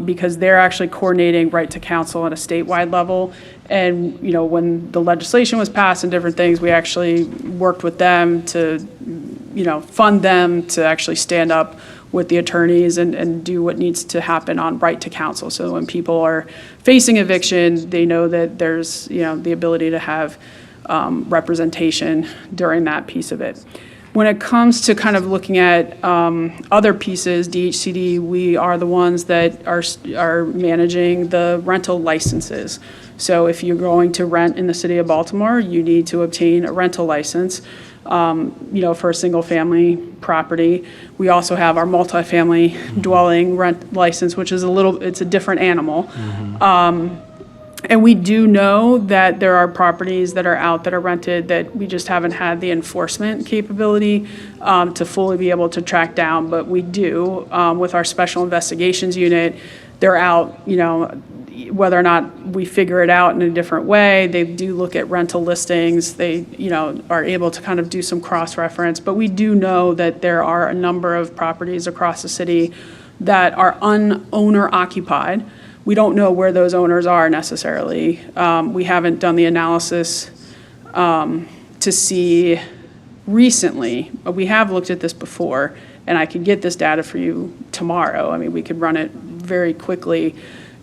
Speaker 3: because they're actually coordinating right to counsel at a statewide level. And, you know, when the legislation was passed and different things, we actually worked with them to, you know, fund them to actually stand up with the attorneys and do what needs to happen on right to counsel. So when people are facing eviction, they know that there's, you know, the ability to have representation during that piece of it. When it comes to kind of looking at other pieces, DHCD, we are the ones that are managing the rental licenses. So if you're going to rent in the city of Baltimore, you need to obtain a rental license, you know, for a single family property. We also have our multifamily dwelling rent license, which is it's a different animal. And we do know that there are properties that are out that are rented that we just haven't had the enforcement capability to fully be able to track down, but we do with our special investigations unit. They're out, you know, whether or not we figure it out in a different way. They do look at rental listings. They, you know, are able to kind of do some cross-reference. But we do know that there are a number of properties across the city that are owner-occupied. We don't know where those owners are necessarily. We haven't done the analysis to see recently. But we have looked at this before, and I could get this data for you tomorrow. I mean, we could run it very quickly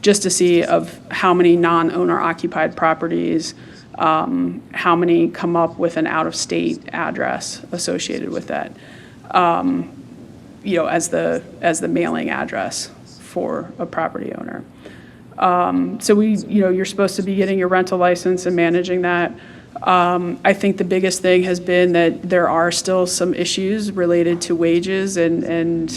Speaker 3: just to see of how many non-owner occupied properties, how many come up with an out-of-state address associated with that, you know, as the mailing address for a property owner. So you know, you're supposed to be getting your rental license and managing that. I think the biggest thing has been that there are still some issues related to wages and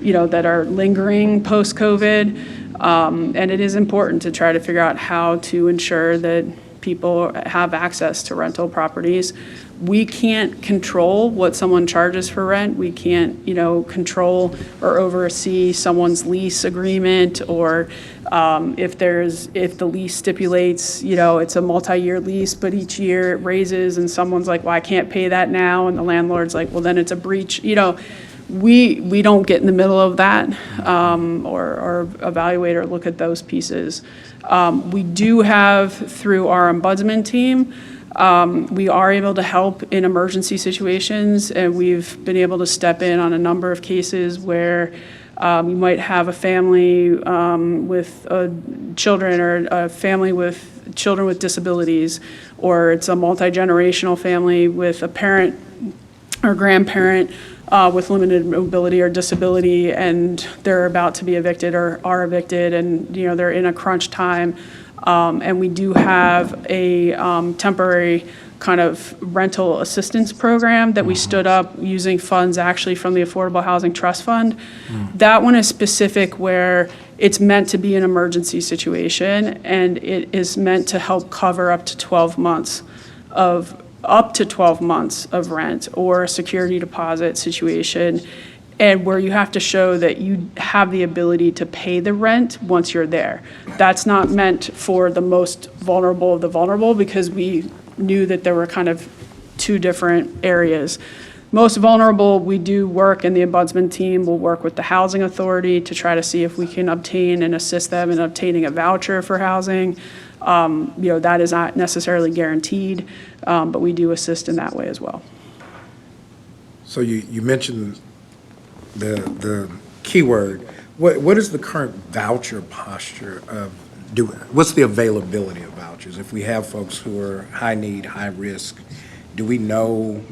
Speaker 3: you know, that are lingering post-COVID. And it is important to try to figure out how to ensure that people have access to rental properties. We can't control what someone charges for rent. We can't, you know, control or oversee someone's lease agreement, or if the lease stipulates, you know, it's a multi-year lease, but each year it raises and someone's like, well, I can't pay that now. And the landlord's like, well, then it's a breach. You know, we don't get in the middle of that or evaluate or look at those pieces. We do have, through our ombudsman team, we are able to help in emergency situations, and we've been able to step in on a number of cases where you might have a family with children, or a family with children with disabilities, or it's a multi-generational family with a parent or grandparent with limited mobility or disability, and they're about to be evicted or are evicted, and, you know, they're in a crunch time. And we do have a temporary kind of rental assistance program that we stood up using funds actually from the Affordable Housing Trust Fund. That one is specific where it's meant to be an emergency situation, and it is meant to help cover up to 12 months of rent or a security deposit situation, and where you have to show that you have the ability to pay the rent once you're there. That's not meant for the most vulnerable of the vulnerable, because we knew that there were kind of two different areas. Most vulnerable, we do work, and the ombudsman team will work with the housing authority to try to see if we can obtain and assist them in obtaining a voucher for housing. You know, that is not necessarily guaranteed, but we do assist in that way as well.
Speaker 1: So you mentioned the keyword. What is the current voucher posture of what's the availability of vouchers? If we have folks who are high need, high risk, do we know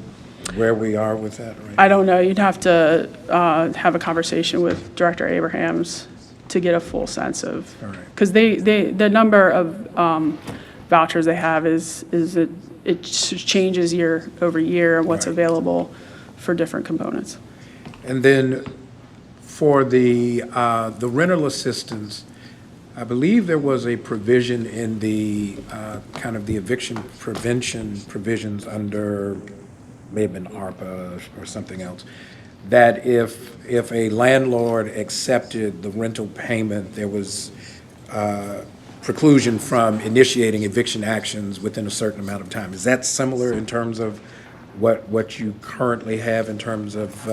Speaker 1: where we are with that right now?
Speaker 3: I don't know. You'd have to have a conversation with Director Abrahams to get a full sense of, because the number of vouchers they have is it changes year over year, what's available for different components.
Speaker 1: And then for the rental assistance, I believe there was a provision in the kind of the eviction prevention provisions under, may have been ARPA or something else, that if a landlord accepted the rental payment, there was preclusion from initiating eviction actions within a certain amount of time. Is that similar in terms of what you currently have in terms of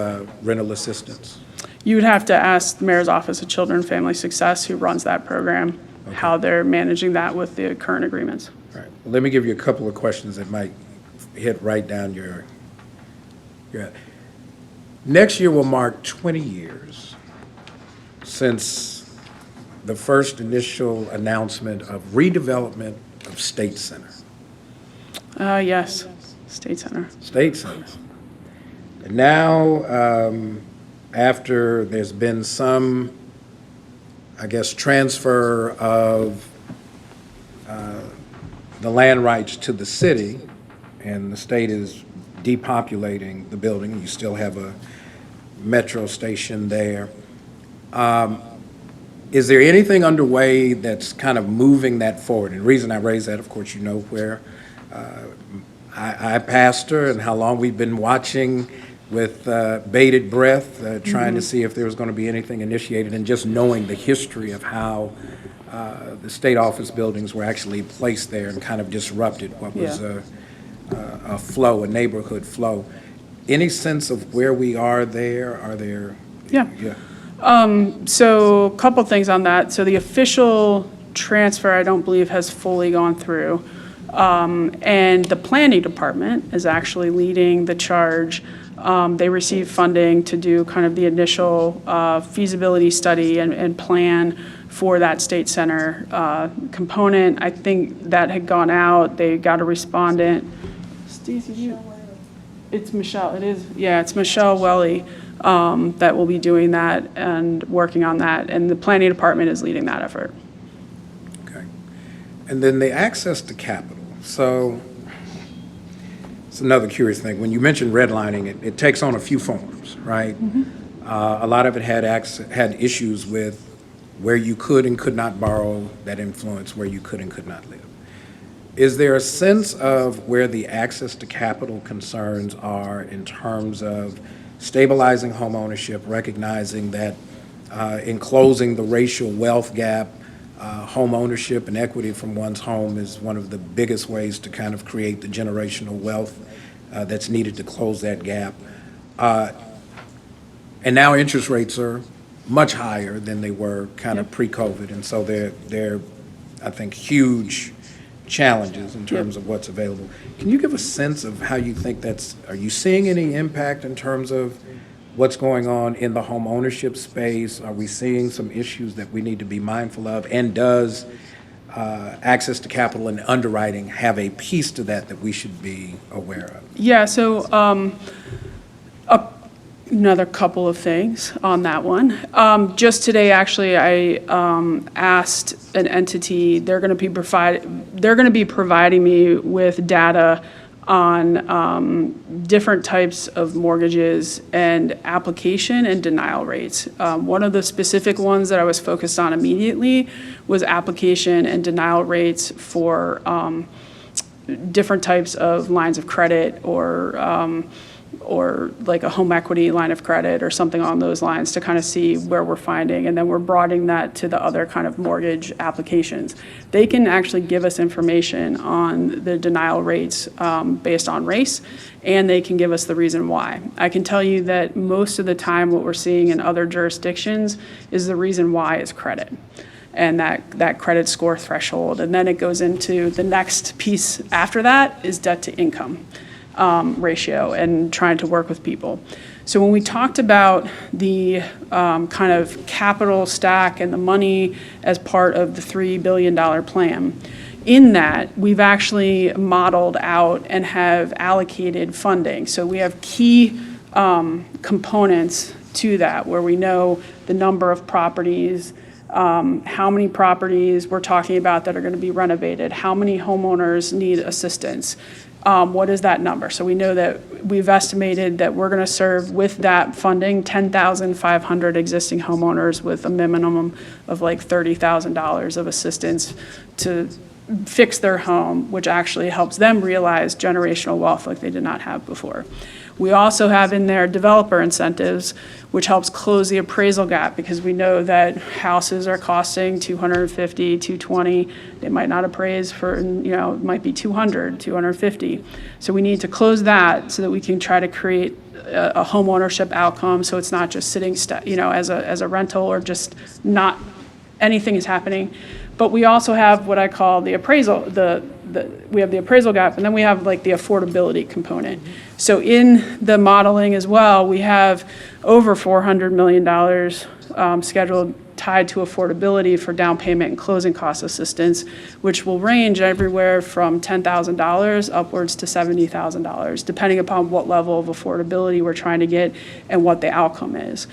Speaker 1: rental assistance?
Speaker 3: You would have to ask the Mayor's Office of Children and Family Success, who runs that program, how they're managing that with the current agreements.
Speaker 1: All right. Well, let me give you a couple of questions that might hit right down your. Next year will mark 20 years since the first initial announcement of redevelopment of State Center.
Speaker 3: Yes, State Center.
Speaker 1: State Center. And now, after there's been some, I guess, transfer of the land rights to the city, and the state is depopulating the building, you still have a metro station there. Is there anything underway that's kind of moving that forward? And the reason I raise that, of course, you know where I pastor and how long we've been watching with bated breath, trying to see if there was going to be anything initiated, and just knowing the history of how the state office buildings were actually placed there and kind of disrupted what was a flow, a neighborhood flow. Any sense of where we are there? Are there?
Speaker 3: Yeah.
Speaker 1: Yeah.
Speaker 3: So a couple things on that. So the official transfer, I don't believe, has fully gone through. And the planning department is actually leading the charge. They received funding to do kind of the initial feasibility study and plan for that state center component. I think that had gone out. They got a respondent. Stacey, it's Michelle. It is. Yeah, it's Michelle Welly that will be doing that and working on that. And the planning department is leading that effort.
Speaker 1: Okay. And then the access to capital. So it's another curious thing. When you mentioned redlining, it takes on a few forms, right? A lot of it had issues with where you could and could not borrow, that influence where you could and could not live. Is there a sense of where the access to capital concerns are in terms of stabilizing home ownership, recognizing that in closing the racial wealth gap, home ownership and equity from one's home is one of the biggest ways to kind of create the generational wealth that's needed to close that gap. And now interest rates are much higher than they were kind of pre-COVID, and so they're I think, huge challenges in terms of what's available. Can you give a sense of how you think are you seeing any impact in terms of what's going on in the home ownership space? Are we seeing some issues that we need to be mindful of? And does access to capital and underwriting have a piece to that we should be aware of?
Speaker 3: Yeah, so another couple of things on that one. Just today, actually, I asked an entity, they're going to be providing me with data on different types of mortgages and application and denial rates. One of the specific ones that I was focused on immediately was application and denial rates for different types of lines of credit or like a home equity line of credit or something on those lines to kind of see where we're finding, and then we're broadening that to the other kind of mortgage applications. They can actually give us information on the denial rates based on race, and they can give us the reason why. I can tell you that most of the time what we're seeing in other jurisdictions is the reason why is credit, and that credit score threshold, and then it goes into the next piece after that is debt to income ratio and trying to work with people. So when we talked about the kind of capital stack and the money as part of the $3 billion plan, in that we've actually modeled out and have allocated funding. So we have key components to that where we know the number of properties, how many properties we're talking about that are going to be renovated, how many homeowners need assistance, What is that number? So we know that we've estimated that we're going to serve with that funding 10,500 existing homeowners with a minimum of like $30,000 of assistance to fix their home, which actually helps them realize generational wealth like they did not have before. We also have in there developer incentives, which helps close the appraisal gap, because we know that houses are costing $250, $220. They might not appraise for, it might be $200, $250. So we need to close that so that we can try to create a home ownership outcome, so it's not just sitting, as a rental, or just not anything is happening. But we also have what I call the appraisal, we have the appraisal gap, and then we have like the affordability component. So in the modeling as well, we have over $400 million scheduled tied to affordability for down payment and closing cost assistance, which will range everywhere from $10,000 upwards to $70,000, depending upon what level of affordability we're trying to get and what the outcome is.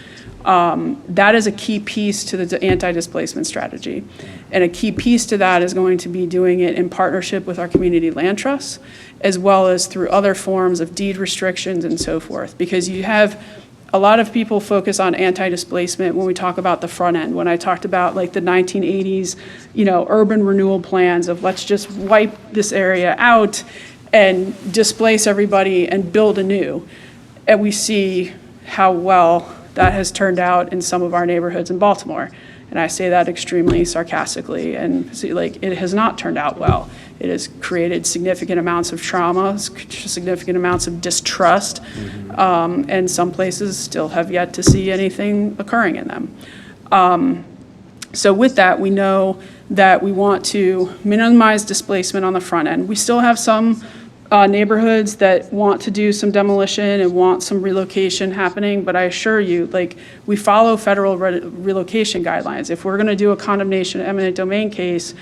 Speaker 3: That is a key piece to the anti-displacement strategy. And a key piece to that is going to be doing it in partnership with our community land trusts, as well as through other forms of deed restrictions and so forth. Because you have a lot of people focus on anti-displacement when we talk about the front end. When I talked about like the 1980s, urban renewal plans of let's just wipe this area out and displace everybody and build anew. And we see how well that has turned out in some of our neighborhoods in Baltimore. And I say that extremely sarcastically, and it has not turned out well. It has created significant amounts of trauma, significant amounts of distrust, and some places still have yet to see anything occurring in them. So with that, we know that we want to minimize displacement on the front end. We still have some neighborhoods that want to do some demolition and want some relocation happening, but I assure you, we follow federal relocation guidelines. If we're going to do a condemnation eminent domain case,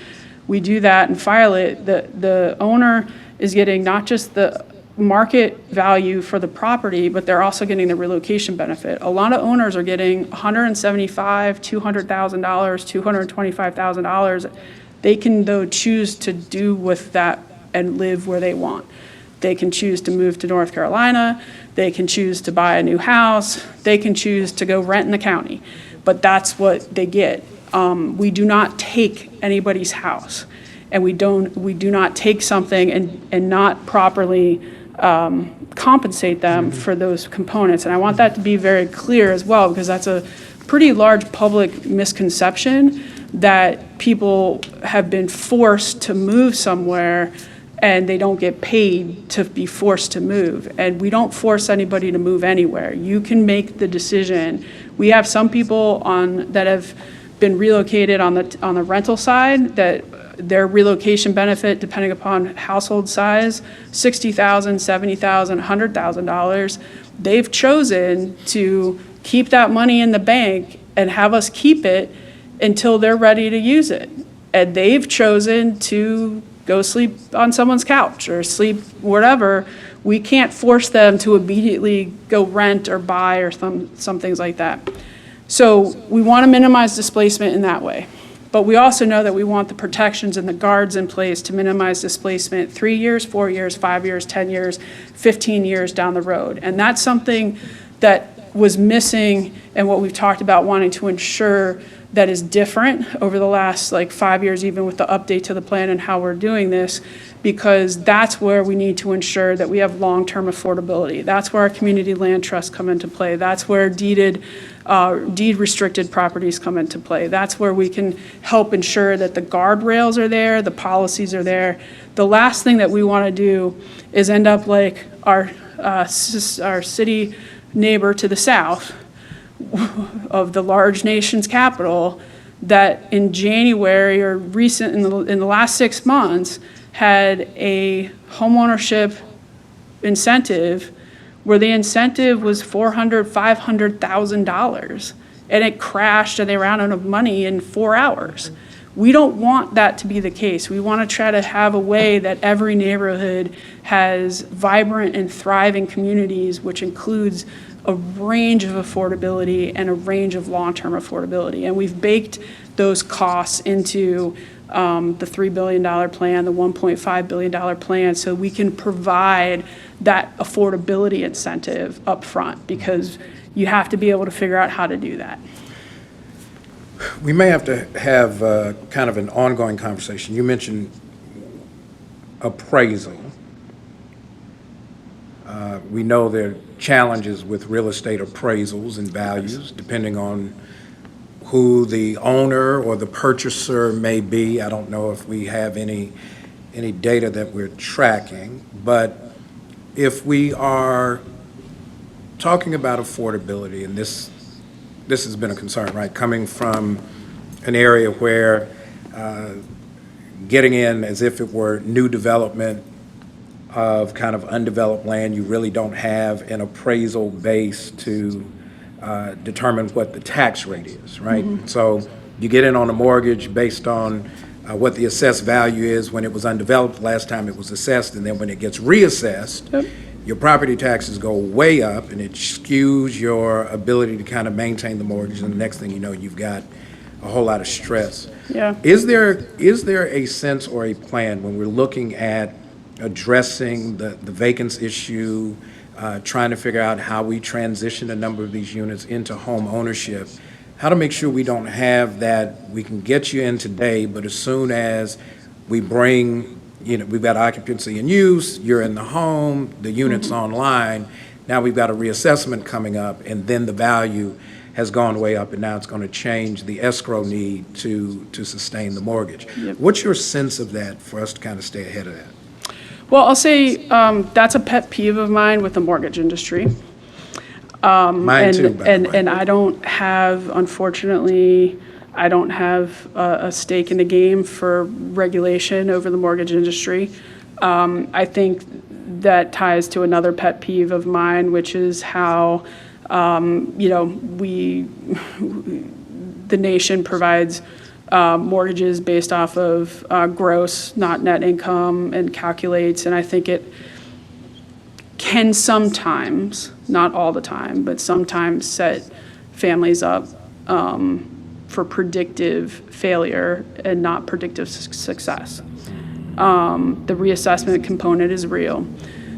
Speaker 3: we do that and file it. The owner is getting not just the market value for the property, but they're also getting the relocation benefit. A lot of owners are getting $175,000, $200,000, $225,000. They can, though, choose to do with that and live where they want. They can choose to move to North Carolina. They can choose to buy a new house. They can choose to go rent in the county. But that's what they get. We do not take anybody's house, and we do not take something and not properly compensate them for those components. And I want that to be very clear as well, because that's a pretty large public misconception that people have been forced to move somewhere and they don't get paid to be forced to move. And we don't force anybody to move anywhere. You can make the decision. We have some people that have been relocated on the rental side, that their relocation benefit, depending upon household size, $60,000, $70,000, $100,000. They've chosen to keep that money in the bank and have us keep it until they're ready to use it. And they've chosen to go sleep on someone's couch or sleep whatever. We can't force them to immediately go rent or buy or some things like that. So we want to minimize displacement in that way. But we also know that we want the protections and the guards in place to minimize displacement 3 years, 4 years, 5 years, 10 years, 15 years down the road. And that's something that was missing and what we've talked about wanting to ensure that is different over the last 5 years, even with the update to the plan and how we're doing this, because that's where we need to ensure that we have long-term affordability. That's where our community land trusts come into play. That's where deed restricted properties come into play. That's where we can help ensure that the guardrails are there, the policies are there. The last thing that we want to do is end up like our city neighbor to the south of the large nation's capital, that in January or in the last 6 months had a homeownership incentive where the incentive was $400,000, $500,000, and it crashed and they ran out of money in 4 hours. We don't want that to be the case. We want to try to have a way that every neighborhood has vibrant and thriving communities, which includes a range of affordability and a range of long-term affordability. And we've baked those costs into the $3 billion plan, the $1.5 billion plan, so we can provide that affordability incentive up front, because you have to be able to figure out how to do that.
Speaker 1: We may have to have kind of an ongoing conversation. You mentioned appraisal. We know there are challenges with real estate appraisals and values, depending on who the owner or the purchaser may be. I don't know if we have any data that we're tracking, but if we are talking about affordability, and this has been a concern, right? Coming from an area where getting in as if it were new development of kind of undeveloped land, you really don't have an appraisal base to determine what the tax rate is, right? So you get in on a mortgage based on what the assessed value is when it was undeveloped last time it was assessed, and then when it gets reassessed, your property taxes go way up, and it skews your ability to kind of maintain the mortgage, and the next thing you know, you've got a whole lot of stress.
Speaker 3: Yeah.
Speaker 1: Is there a sense or a plan when we're looking at addressing the vacancy issue, trying to figure out how we transition a number of these units into home ownership, how to make sure we don't have that, we can get you in today, but as soon as we bring, we've got occupancy and use, you're in the home, the unit's online, now we've got a reassessment coming up, and then the value has gone way up, and now it's going to change the escrow need to sustain the mortgage. What's your sense of that for us to kind of stay ahead of that?
Speaker 3: Well, I'll say that's a pet peeve of mine with the mortgage industry.
Speaker 1: Mine too, by the way.
Speaker 3: And I don't have, unfortunately, I don't have a stake in the game for regulation over the mortgage industry. I think that ties to another pet peeve of mine, which is how, the nation provides mortgages based off of gross, not net income, and calculates, and I think it can sometimes, not all the time, but sometimes set families up for predictive failure and not predictive success. The reassessment component is real.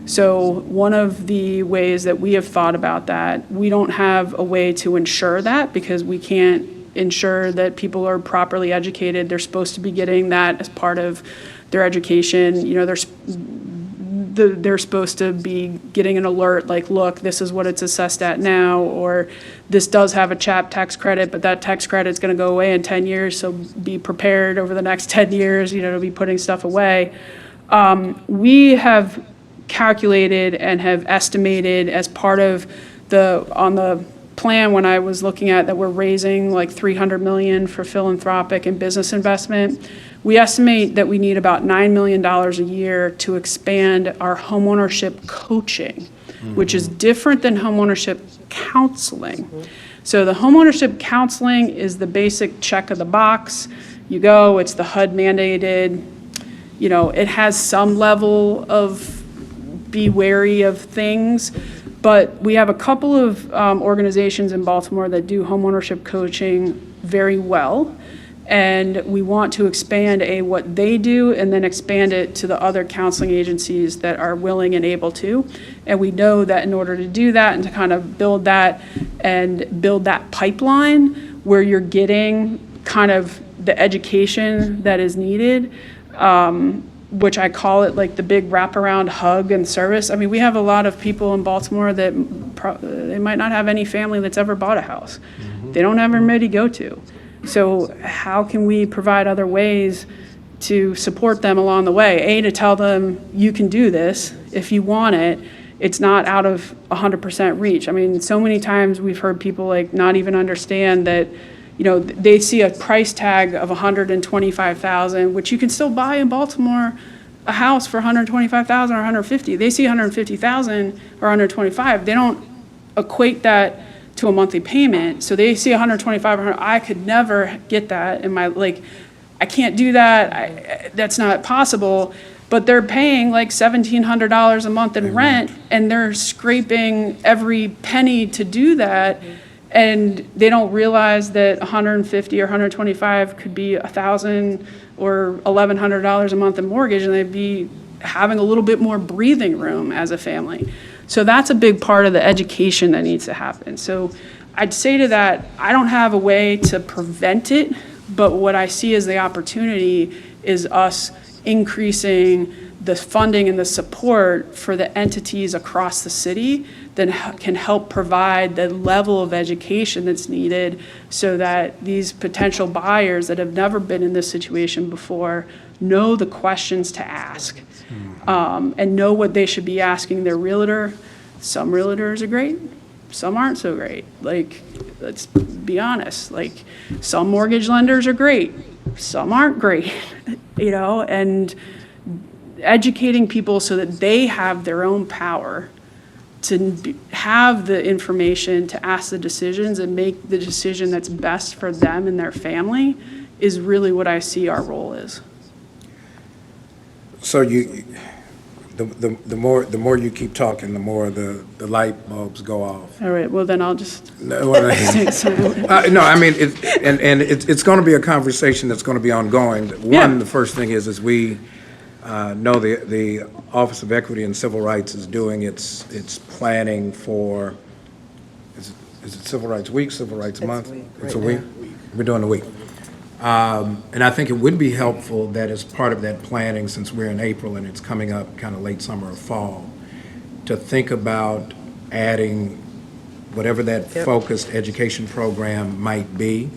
Speaker 3: So one of the ways that we have thought about that, we don't have a way to ensure that, because we can't ensure that people are properly educated. They're supposed to be getting that as part of their education. They're supposed to be getting an alert like, look, this is what it's assessed at now, or this does have a CHAP tax credit, but that tax credit's going to go away in 10 years, so be prepared over the next 10 years, to be putting stuff away. We have calculated and have estimated as part of on the plan when I was looking at that we're raising like $300 million for philanthropic and business investment. We estimate that we need about $9 million a year to expand our homeownership coaching, which is different than homeownership counseling. So the homeownership counseling is the basic check of the box. You go, it's the HUD mandated, it has some level of be wary of things. But we have a couple of organizations in Baltimore that do homeownership coaching very well. And we want to expand what they do and then expand it to the other counseling agencies that are willing and able to. And we know that in order to do that and to kind of build that pipeline where you're getting kind of the education that is needed, which I call it like the big wraparound hug and service. I mean, we have a lot of people in Baltimore that they might not have any family that's ever bought a house. They don't have anybody to go to. So how can we provide other ways to support them along the way? To tell them you can do this if you want it. It's not out of 100% reach. I mean, so many times we've heard people like not even understand that they see a price tag of $125,000, which you can still buy in Baltimore a house for $125,000 or $150,000. They see $150,000 or $125,000. They don't equate that to a monthly payment. So they see $125,000 or I could never get that in my I can't do that. That's not possible. But they're paying like $1,700 a month in rent, and they're scraping every penny to do that. And they don't realize that 150 or 125 could be $1,000 or $1,100 a month in mortgage, and they'd be having a little bit more breathing room as a family. So that's a big part of the education that needs to happen. So I'd say to that, I don't have a way to prevent it, but what I see as the opportunity is us increasing the funding and the support for the entities across the city that can help provide the level of education that's needed so that these potential buyers that have never been in this situation before know the questions to ask, and know what they should be asking their realtor. Some realtors are great, some aren't so great. Like, let's be honest, like, some mortgage lenders are great, some aren't great, and educating people so that they have their own power to have the information to ask the decisions and make the decision that's best for them and their family is really what I see our role is.
Speaker 1: So the more you keep talking, the more the light bulbs go off.
Speaker 3: All right, well then I'll just
Speaker 1: No,
Speaker 3: stay silent.
Speaker 1: no, I mean, it's going to be a conversation that's going to be ongoing.
Speaker 3: Yeah.
Speaker 1: One, the first thing is we know the Office of Equity and Civil Rights is doing its planning for, is it Civil Rights Week, Civil Rights Month? It's a week? We're doing a week. And I think it would be helpful that as part of that planning, since we're in April and it's coming up kind of late summer or fall, to think about adding whatever that focused education program might be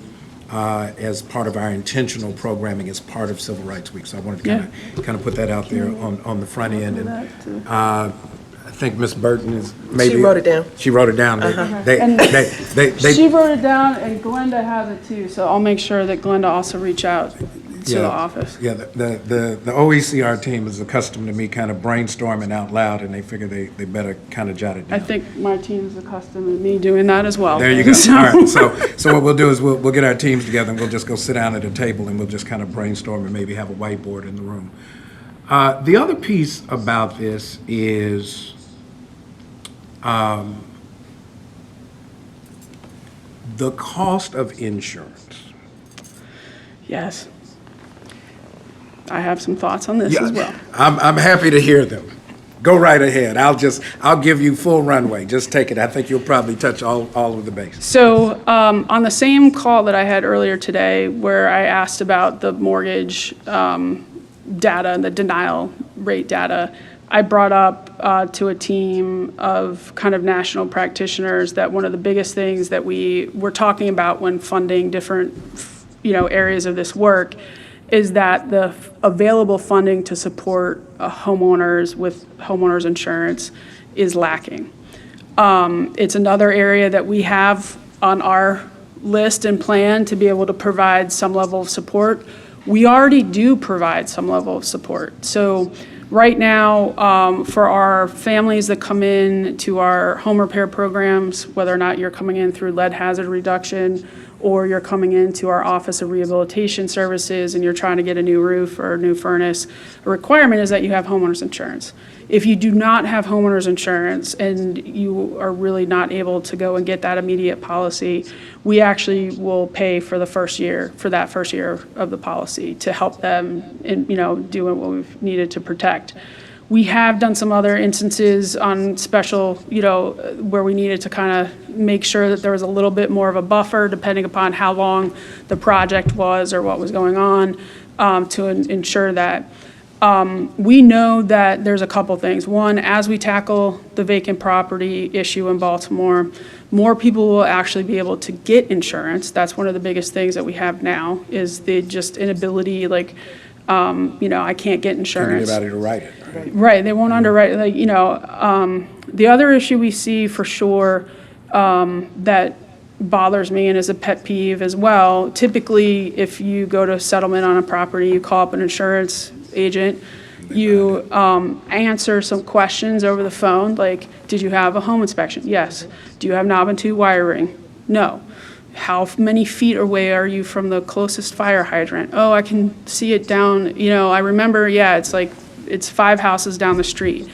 Speaker 1: as part of our intentional programming as part of Civil Rights Week. So I wanted to kind of put that out there on the front end. And I think Ms. Burton is maybe.
Speaker 6: She wrote it down.
Speaker 1: She wrote it down.
Speaker 3: She wrote it down, and Glenda has it too, so I'll make sure that Glenda also reach out to the office.
Speaker 1: Yeah, the OECR team is accustomed to me kind of brainstorming out loud, and they figure they better kind of jot it down.
Speaker 3: I think my team's accustomed to me doing that as well.
Speaker 1: There you go. All right, so what we'll do is we'll get our teams together, and we'll just go sit down at a table, and we'll just kind of brainstorm and maybe have a whiteboard in the room. The other piece about this is the cost of insurance.
Speaker 3: Yes. I have some thoughts on this as well.
Speaker 1: I'm happy to hear them. Go right ahead. I'll give you full runway. Just take it. I think you'll probably touch all of the bases.
Speaker 3: So on the same call that I had earlier today, where I asked about the mortgage data and the denial rate data, I brought up to a team of kind of national practitioners that one of the biggest things that we were talking about when funding different areas of this work is that the available funding to support homeowners with homeowners insurance is lacking. It's another area that we have on our list and plan to be able to provide some level of support. We already do provide some level of support. So right now, for our families that come in to our home repair programs, whether or not you're coming in through lead hazard reduction or you're coming into our Office of Rehabilitation Services and you're trying to get a new roof or a new furnace, a requirement is that you have homeowners insurance. If you do not have homeowners insurance and you are really not able to go and get that immediate policy, we actually will pay for the first year, for that first year of the policy to help them in, doing what we've needed to protect. We have done some other instances on special, where we needed to kind of make sure that there was a little bit more of a buffer depending upon how long the project was or what was going on to ensure that. We know that there's a couple things. One, as we tackle the vacant property issue in Baltimore, more people will actually be able to get insurance. That's one of the biggest things that we have now is the just inability, I can't get insurance.
Speaker 1: Can't get anybody to write it.
Speaker 3: Right, they won't underwrite, the other issue we see for sure that bothers me and is a pet peeve as well, typically if you go to settlement on a property, you call up an insurance agent, you answer some questions over the phone, like, did you have a home inspection? Yes. Do you have knob and tube wiring? No. How many feet away are you from the closest fire hydrant? Oh, I can see it down, I remember, it's 5 houses down the street.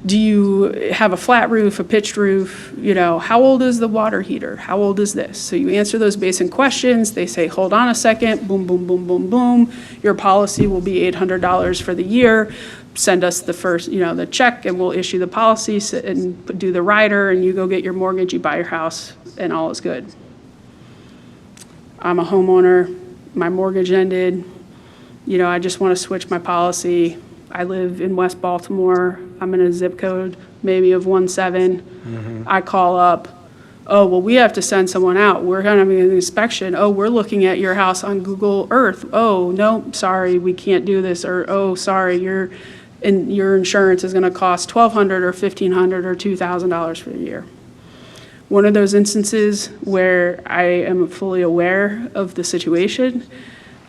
Speaker 3: do you have a flat roof, a pitched roof? How old is the water heater? How old is this? So you answer those basic questions. They say, hold on a second, boom, boom, boom, boom, boom. Your policy will be $800 for the year. Send us the first, the check, and we'll issue the policy and do the rider, and you go get your mortgage, you buy your house, and all is good. I'm a homeowner. My mortgage ended. I just want to switch my policy. I live in West Baltimore. I'm in a zip code maybe of 17. I call up. Oh, well, we have to send someone out. We're going to have an inspection. Oh, we're looking at your house on Google Earth. Oh, no, sorry, we can't do this. Or, oh, sorry, your insurance is going to cost $1,200 or $1,500 or $2,000 for the year. One of those instances where I am fully aware of the situation.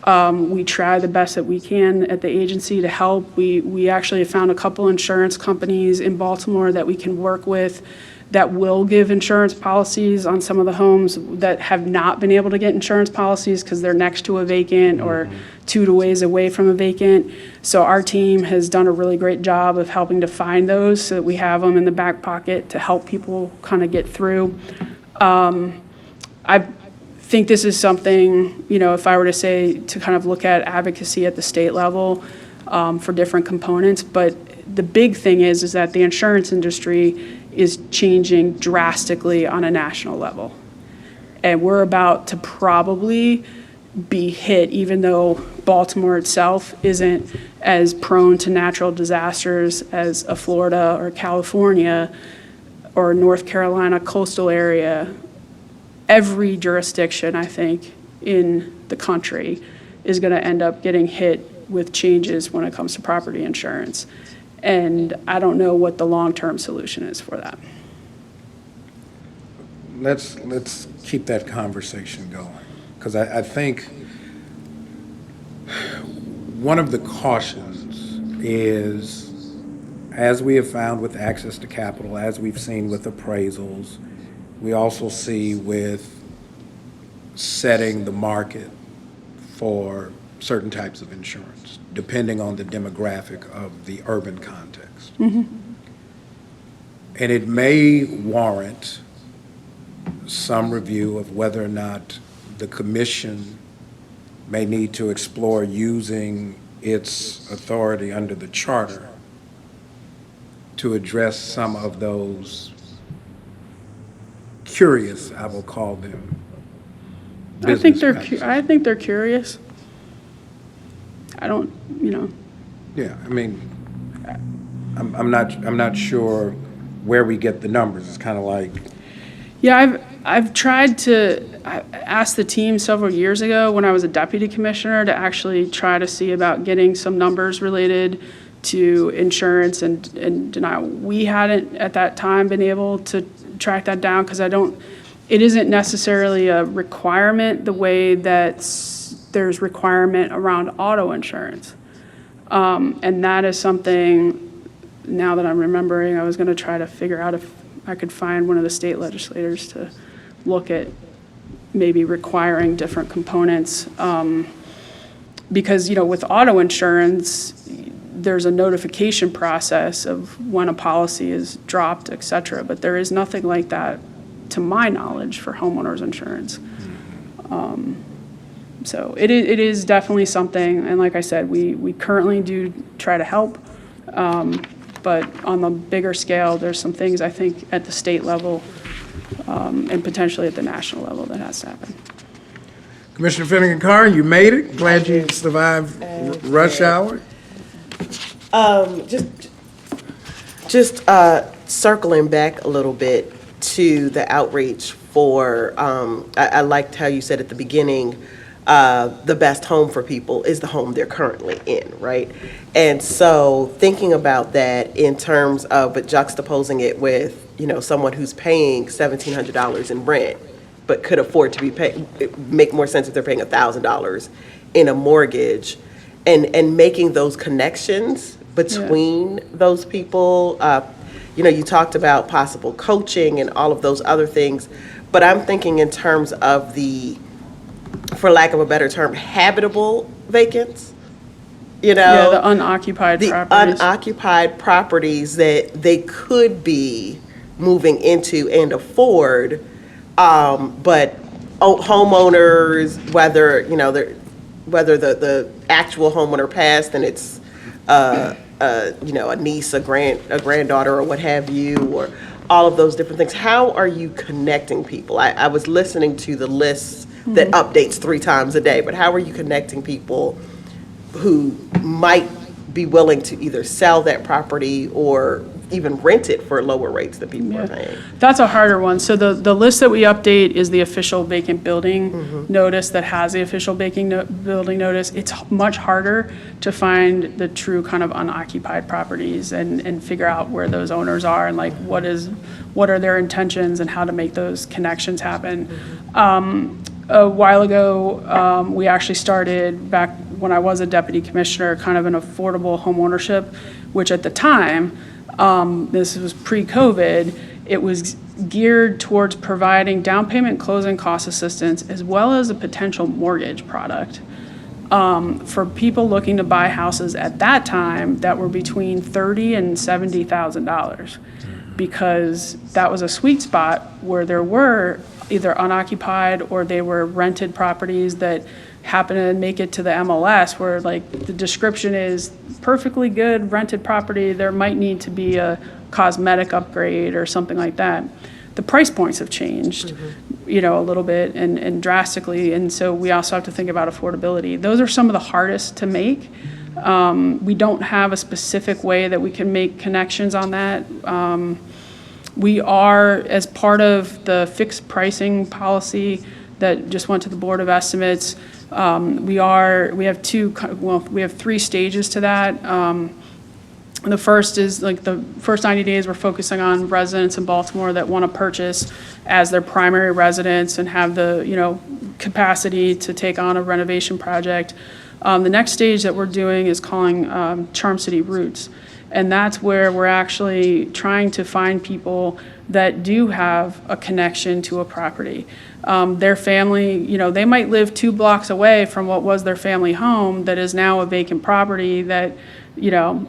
Speaker 3: We try the best that we can at the agency to help. We actually have found a couple insurance companies in Baltimore that we can work with that will give insurance policies on some of the homes that have not been able to get insurance policies because they're next to a vacant or 2 ways away from a vacant. So our team has done a really great job of helping to find those so that we have them in the back pocket to help people kind of get through. I think this is something, if I were to say to kind of look at advocacy at the state level for different components, but the big thing is that the insurance industry is changing drastically on a national level. And we're about to probably be hit, even though Baltimore itself isn't as prone to natural disasters as a Florida or California or North Carolina coastal area. Every jurisdiction, I think, in the country is going to end up getting hit with changes when it comes to property insurance. And I don't know what the long-term solution is for that.
Speaker 1: Let's keep that conversation going, because I think one of the cautions is, as we have found with access to capital, as we've seen with appraisals, we also see with setting the market for certain types of insurance, depending on the demographic of the urban context. And it may warrant some review of whether or not the commission may need to explore using its authority under the charter to address some of those curious, I will call them,
Speaker 3: I think
Speaker 1: business
Speaker 3: they're curious. I don't,
Speaker 1: Yeah, I mean, I'm not sure where we get the numbers. It's kind of like,
Speaker 3: Yeah, I've tried to, I asked the team several years ago when I was a deputy commissioner to actually try to see about getting some numbers related to insurance and denial. We hadn't at that time been able to track that down because it isn't necessarily a requirement the way that there's requirement around auto insurance. And that is something, now that I'm remembering, I was going to try to figure out if I could find one of the state legislators to look at maybe requiring different components. Because, with auto insurance, there's a notification process of when a policy is dropped, et cetera, but there is nothing like that, to my knowledge, for homeowners insurance. So it is definitely something, and like I said, we currently do try to help, but on the bigger scale, there's some things I think at the state level and potentially at the national level that has to happen.
Speaker 1: Commissioner Finnegan-Carr, you made it. Glad you survived rush hour.
Speaker 6: Just circling back a little bit to the outreach for, I liked how you said at the beginning, the best home for people is the home they're currently in, right? And so thinking about that in terms of, but juxtaposing it with, someone who's paying $1,700 in rent, but could afford to be paid, it make more sense if they're paying $1,000 in a mortgage, and making those connections between those people. You talked about possible coaching and all of those other things, but I'm thinking in terms of the, for lack of a better term, habitable vacants, you know?
Speaker 3: Yeah, the unoccupied
Speaker 6: The
Speaker 3: properties.
Speaker 6: unoccupied properties that they could be moving into and afford, but homeowners, whether, you know, whether the actual homeowner passed and it's, you know, a niece, a granddaughter, or what have you, or all of those different things. How are you connecting people? I was listening to the list that updates 3 times a day, but how are you connecting people who might be willing to either sell that property or even rent it for lower rates that people are paying?
Speaker 3: That's a harder one. So the list that we update is the official vacant building notice that has the official building notice. It's much harder to find the true kind of unoccupied properties and figure out where those owners are and like what are their intentions and how to make those connections happen. A while ago, we actually started, back when I was a deputy commissioner, kind of an affordable home ownership, which at the time, this was pre-COVID, it was geared towards providing down payment closing cost assistance as well as a potential mortgage product for people looking to buy houses at that time that were between $30,000 and $70,000, because that was a sweet spot where there were either unoccupied or they were rented properties that happen to make it to the MLS, where like the description is perfectly good rented property, there might need to be a cosmetic upgrade or something like that. The price points have changed, you know, a little bit and drastically, and so we also have to think about affordability. Those are some of the hardest to make. We don't have a specific way that we can make connections on that. We are, as part of the fixed pricing policy that just went to the Board of Estimates, we have 3 stages to that. The first is like the first 90 days, we're focusing on residents in Baltimore that want to purchase as their primary residence and have the, you know, capacity to take on a renovation project. The next stage that we're doing is calling Charm City Roots. And that's where we're actually trying to find people that do have a connection to a property. Their family, you know, they might live 2 blocks away from what was their family home that is now a vacant property that, you know,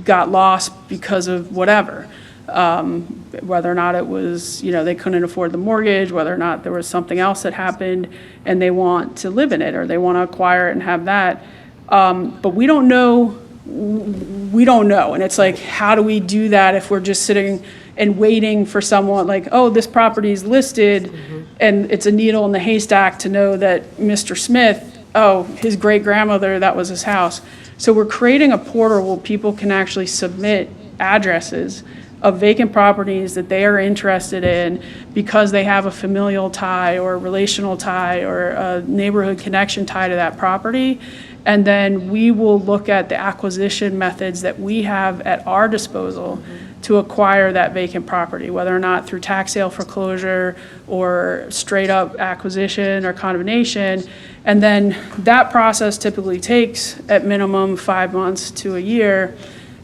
Speaker 3: got lost because of whatever. Whether or not it was, you know, they couldn't afford the mortgage, whether or not there was something else that happened and they want to live in it or they want to acquire it and have that. But we don't know. And it's like, how do we do that if we're just sitting and waiting for someone like, oh, this property is listed and it's a needle in the haystack to know that Mr. Smith, oh, his great grandmother, that was his house. So we're creating a portal where people can actually submit addresses of vacant properties that they are interested in because they have a familial tie or a relational tie or a neighborhood connection tie to that property. And then we will look at the acquisition methods that we have at our disposal to acquire that vacant property, whether or not through tax sale foreclosure or straight up acquisition or condemnation. And then that process typically takes at minimum 5 months to a year.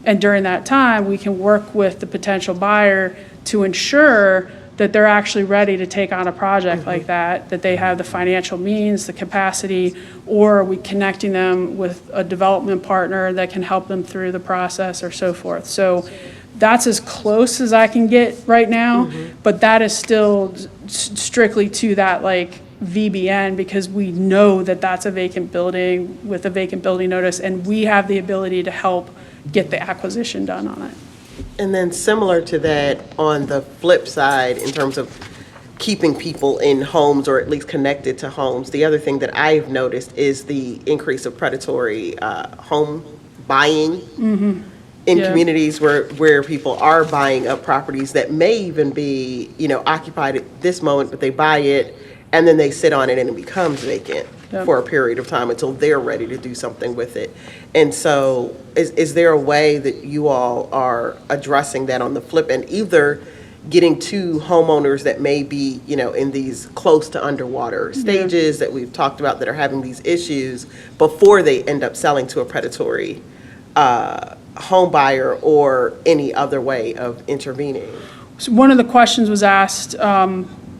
Speaker 3: And during that time, we can work with the potential buyer to ensure that they're actually ready to take on a project like that they have the financial means, the capacity, or are we connecting them with a development partner that can help them through the process or so forth. So that's as close as I can get right now, but that is still strictly to that like VBN because we know that that's a vacant building with a vacant building notice and we have the ability to help get the acquisition done on it.
Speaker 6: And then similar to that, on the flip side, in terms of keeping people in homes or at least connected to homes, the other thing that I've noticed is the increase of predatory home buying in communities where people are buying up properties that may even be, you know, occupied at this moment, but they buy it and then they sit on it and it becomes vacant for a period of time until they're ready to do something with it. And so is there a way that you all are addressing that on the flip end, either getting to homeowners that may be, you know, in these close to underwater stages that we've talked about that are having these issues before they end up selling to a predatory home buyer or any other way of intervening?
Speaker 3: So one of the questions was asked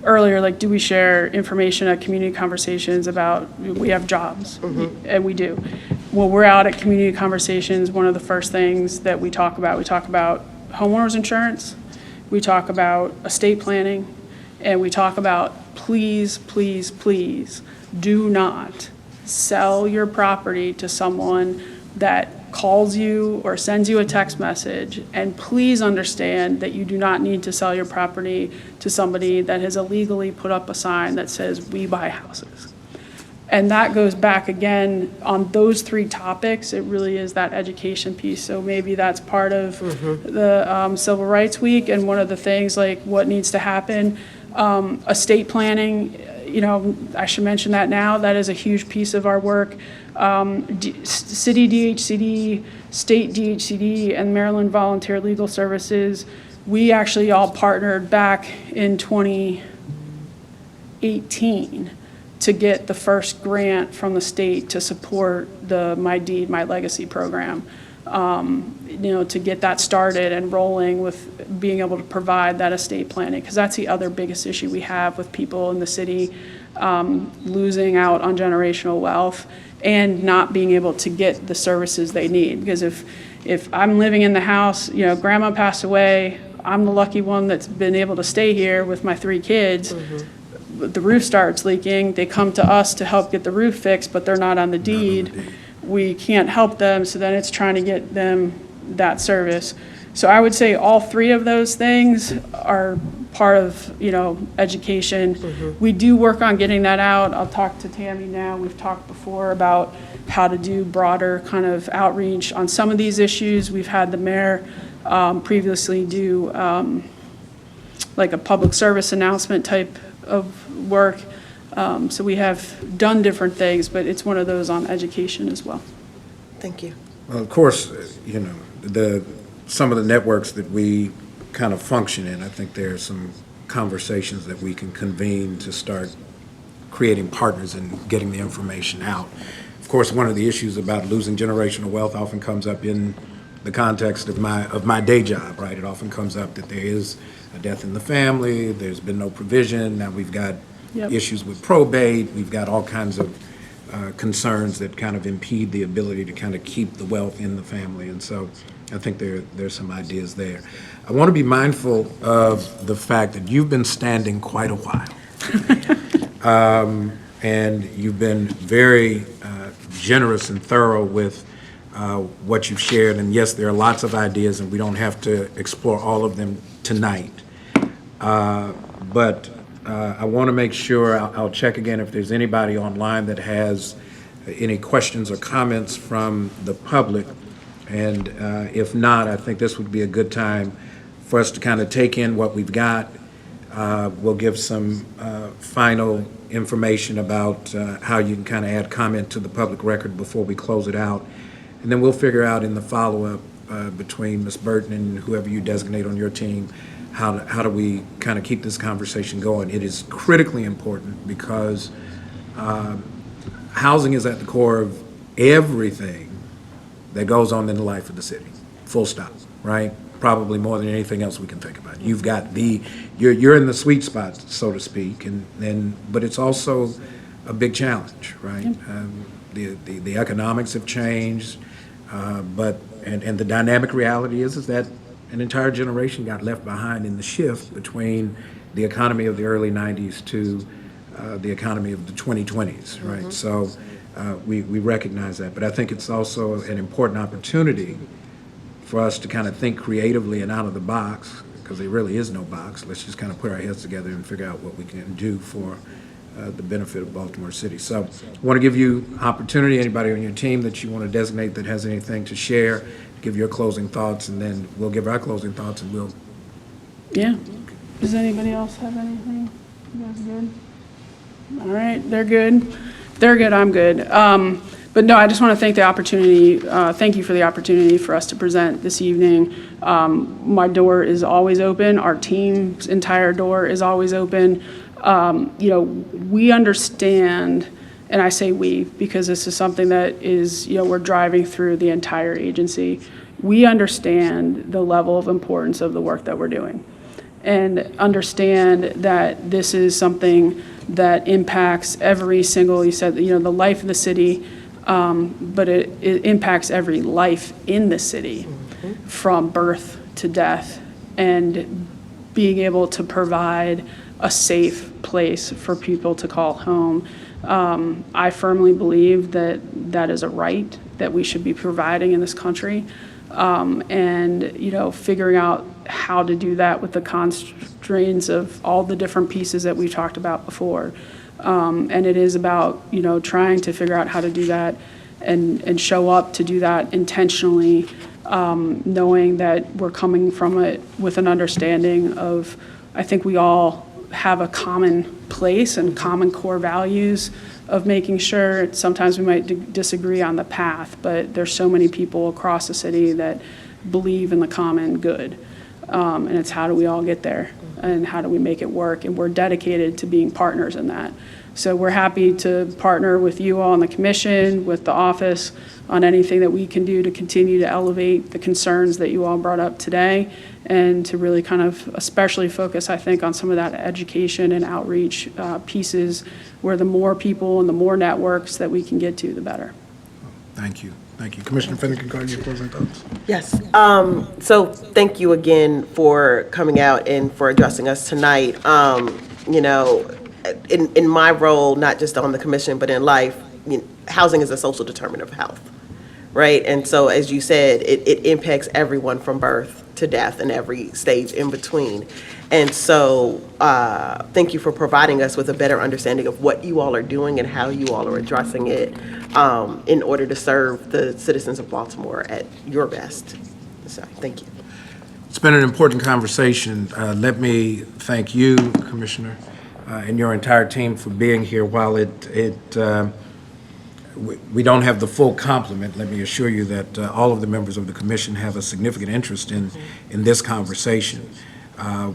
Speaker 3: earlier, like, do we share information at community conversations about we have jobs? And we do. when we're out at community conversations, one of the first things that we talk about homeowners insurance, we talk about estate planning, and we talk about please, please, please do not sell your property to someone that calls you or sends you a text message. And please understand that you do not need to sell your property to somebody that has illegally put up a sign that says, "We buy houses." And that goes back again on those three topics. It really is that education piece. So maybe that's part of the Civil Rights Week, and one of the things like what needs to happen. Estate planning, I should mention that now. That is a huge piece of our work. City DHCD, state DHCD, and Maryland Volunteer Legal Services, we actually all partnered back in 2018 to get the first grant from the state to support the My Deed, My Legacy program. To get that started and rolling with being able to provide that estate planning, because that's the other biggest issue we have with people in the city losing out on generational wealth and not being able to get the services they need. Because if I'm living in the house, grandma passed away, I'm the lucky one that's been able to stay here with my 3 kids. The roof starts leaking, they come to us to help get the roof fixed, but they're not on the deed. We can't help them, so then it's trying to get them that service. So I would say all 3 of those things are part of, education. We do work on getting that out. I'll talk to Tammy now. We've talked before about how to do broader kind of outreach on some of these issues. We've had the mayor previously do like a public service announcement type of work. So we have done different things, but it's one of those on education as well.
Speaker 6: Thank you.
Speaker 1: Well, of course, some of the networks that we kind of function in, I think there are some conversations that we can convene to start creating partners and getting the information out. Of course, one of the issues about losing generational wealth often comes up in the context of my day job, right? It often comes up that there is a death in the family, there's been no provision, now we've got issues with probate, we've got all kinds of concerns that kind of impede the ability to kind of keep the wealth in the family. And so I think there's some ideas there. I want to be mindful of the fact that you've been standing quite a while. And you've been very generous and thorough with what you've shared. And yes, there are lots of ideas, and we don't have to explore all of them tonight. But I want to make sure, I'll check again if there's anybody online that has any questions or comments from the public. And if not, I think this would be a good time for us to kind of take in what we've got. We'll give some final information about how you can kind of add comment to the public record before we close it out. And then we'll figure out in the follow-up between Ms. Burton and whoever you designate on your team, how do we kind of keep this conversation going. It is critically important because housing is at the core of everything that goes on in the life of the city, full stop, right? Probably more than anything else we can think about. You've got you're in the sweet spot, so to speak, but it's also a big challenge, right? Yep. The economics have changed, but the dynamic reality is that an entire generation got left behind in the shift between the economy of the early 90s to the economy of the 2020s, right? Mm-hmm. So we recognize that, but I think it's also an important opportunity for us to kind of think creatively and out of the box, because there really is no box. Let's just kind of put our heads together and figure out what we can do for the benefit of Baltimore City. So I want to give you opportunity, anybody on your team that you want to designate that has anything to share, give your closing thoughts, and then we'll give our closing thoughts and we'll...
Speaker 3: Yeah. Does anybody else have anything? You guys good? All right, they're good. They're good, I'm good. But no, I just want to thank the opportunity. Thank you for the opportunity for us to present this evening. My door is always open. Our team's entire door is always open. We understand, and I say we because this is something that is, we're driving through the entire agency. We understand the level of importance of the work that we're doing and understand that this is something that impacts every single, you said, the life of the city. but it impacts every life in the city, from birth to death, and being able to provide a safe place for people to call home. I firmly believe that that is a right that we should be providing in this country. And, figuring out how to do that with the constraints of all the different pieces that we talked about before. And it is about, trying to figure out how to do that and show up to do that intentionally, knowing that we're coming from it with an understanding of, I think we all have a common place and common core values of making sure. Sometimes we might disagree on the path, but there's so many people across the city that believe in the common good. And it's how do we all get there and how do we make it work? And we're dedicated to being partners in that. So we're happy to partner with you all on the commission, with the office, on anything that we can do to continue to elevate the concerns that you all brought up today, and to really kind of especially focus, I think, on some of that education and outreach pieces, where the more people and the more networks that we can get to, the better. Thank you.
Speaker 1: Thank you. Commissioner Finnegan, your closing thoughts?
Speaker 6: Yes. So thank you again for coming out and for addressing us tonight. In my role, not just on the commission, but in life, housing is a social determinant of health, right? And so, as you said, it impacts everyone from birth to death and every stage in between. And so, thank you for providing us with a better understanding of what you all are doing and how you all are addressing it in order to serve the citizens of Baltimore at your best. So, thank you.
Speaker 1: It's been an important conversation. Let me thank you, Commissioner, and your entire team for being here. While we don't have the full complement, let me assure you that all of the members of the commission have a significant interest in this conversation.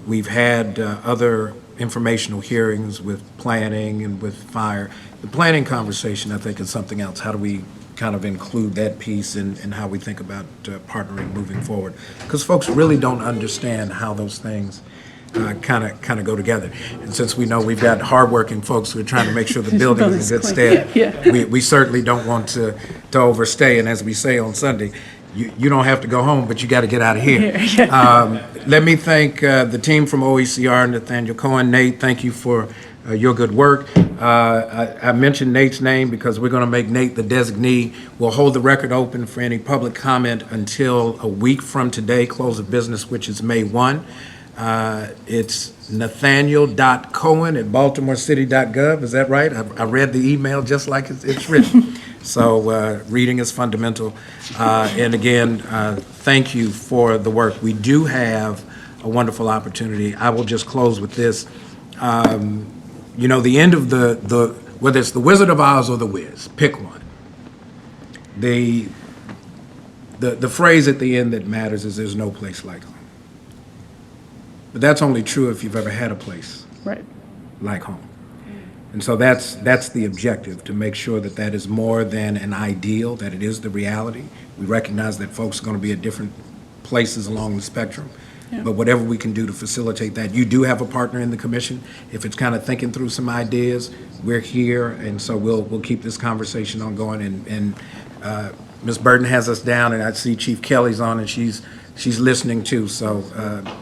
Speaker 1: We've had other informational hearings with planning and with fire. The planning conversation, I think, is something else. How do we kind of include that piece in how we think about partnering moving forward? Because folks really don't understand how those things kind of go together. And since we know we've got hardworking folks who are trying to make sure the building is in good stead,
Speaker 3: Yeah.
Speaker 1: we certainly don't want to overstay. And as we say on Sunday, you don't have to go home, but you got to get out of here. Let me thank the team from OECR, Nathaniel Cohen, Nate, thank you for your good work. I mentioned Nate's name because we're going to make Nate the designee. We'll hold the record open for any public comment until a week from today, close of business, which is May 1. It's nathaniel.cohen@baltimorecity.gov. Is that right? I read the email just like it's written. So reading is fundamental. And again, thank you for the work. We do have a wonderful opportunity. I will just close with this. The end of the whether it's the Wizard of Oz or the Wiz, pick one. The phrase at the end that matters is there's no place like home. But that's only true if you've ever had a place
Speaker 3: Right.
Speaker 1: like home. And so that's the objective, to make sure that that is more than an ideal, that it is the reality. We recognize that folks are going to be at different places along the spectrum.
Speaker 3: Yeah.
Speaker 1: But whatever we can do to facilitate that. You do have a partner in the commission. If it's kind of thinking through some ideas, we're here, and so we'll keep this conversation on going. And Ms. Burton has us down, and I see Chief Kelly's on, and she's listening too. So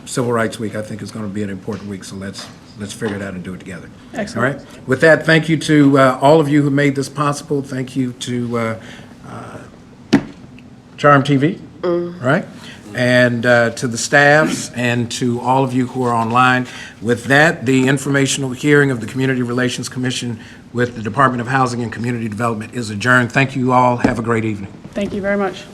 Speaker 1: Civil Rights Week, I think, is going to be an important week. So let's figure it out and do it together.
Speaker 3: Excellent.
Speaker 1: All right. With that, thank you to all of you who made this possible. Thank you to Charm TV. Right. And to the staffs and to all of you who are online. With that, the informational hearing of the Community Relations Commission with the Department of Housing and Community Development is adjourned. Thank you all. Have a great evening.
Speaker 3: Thank you very much.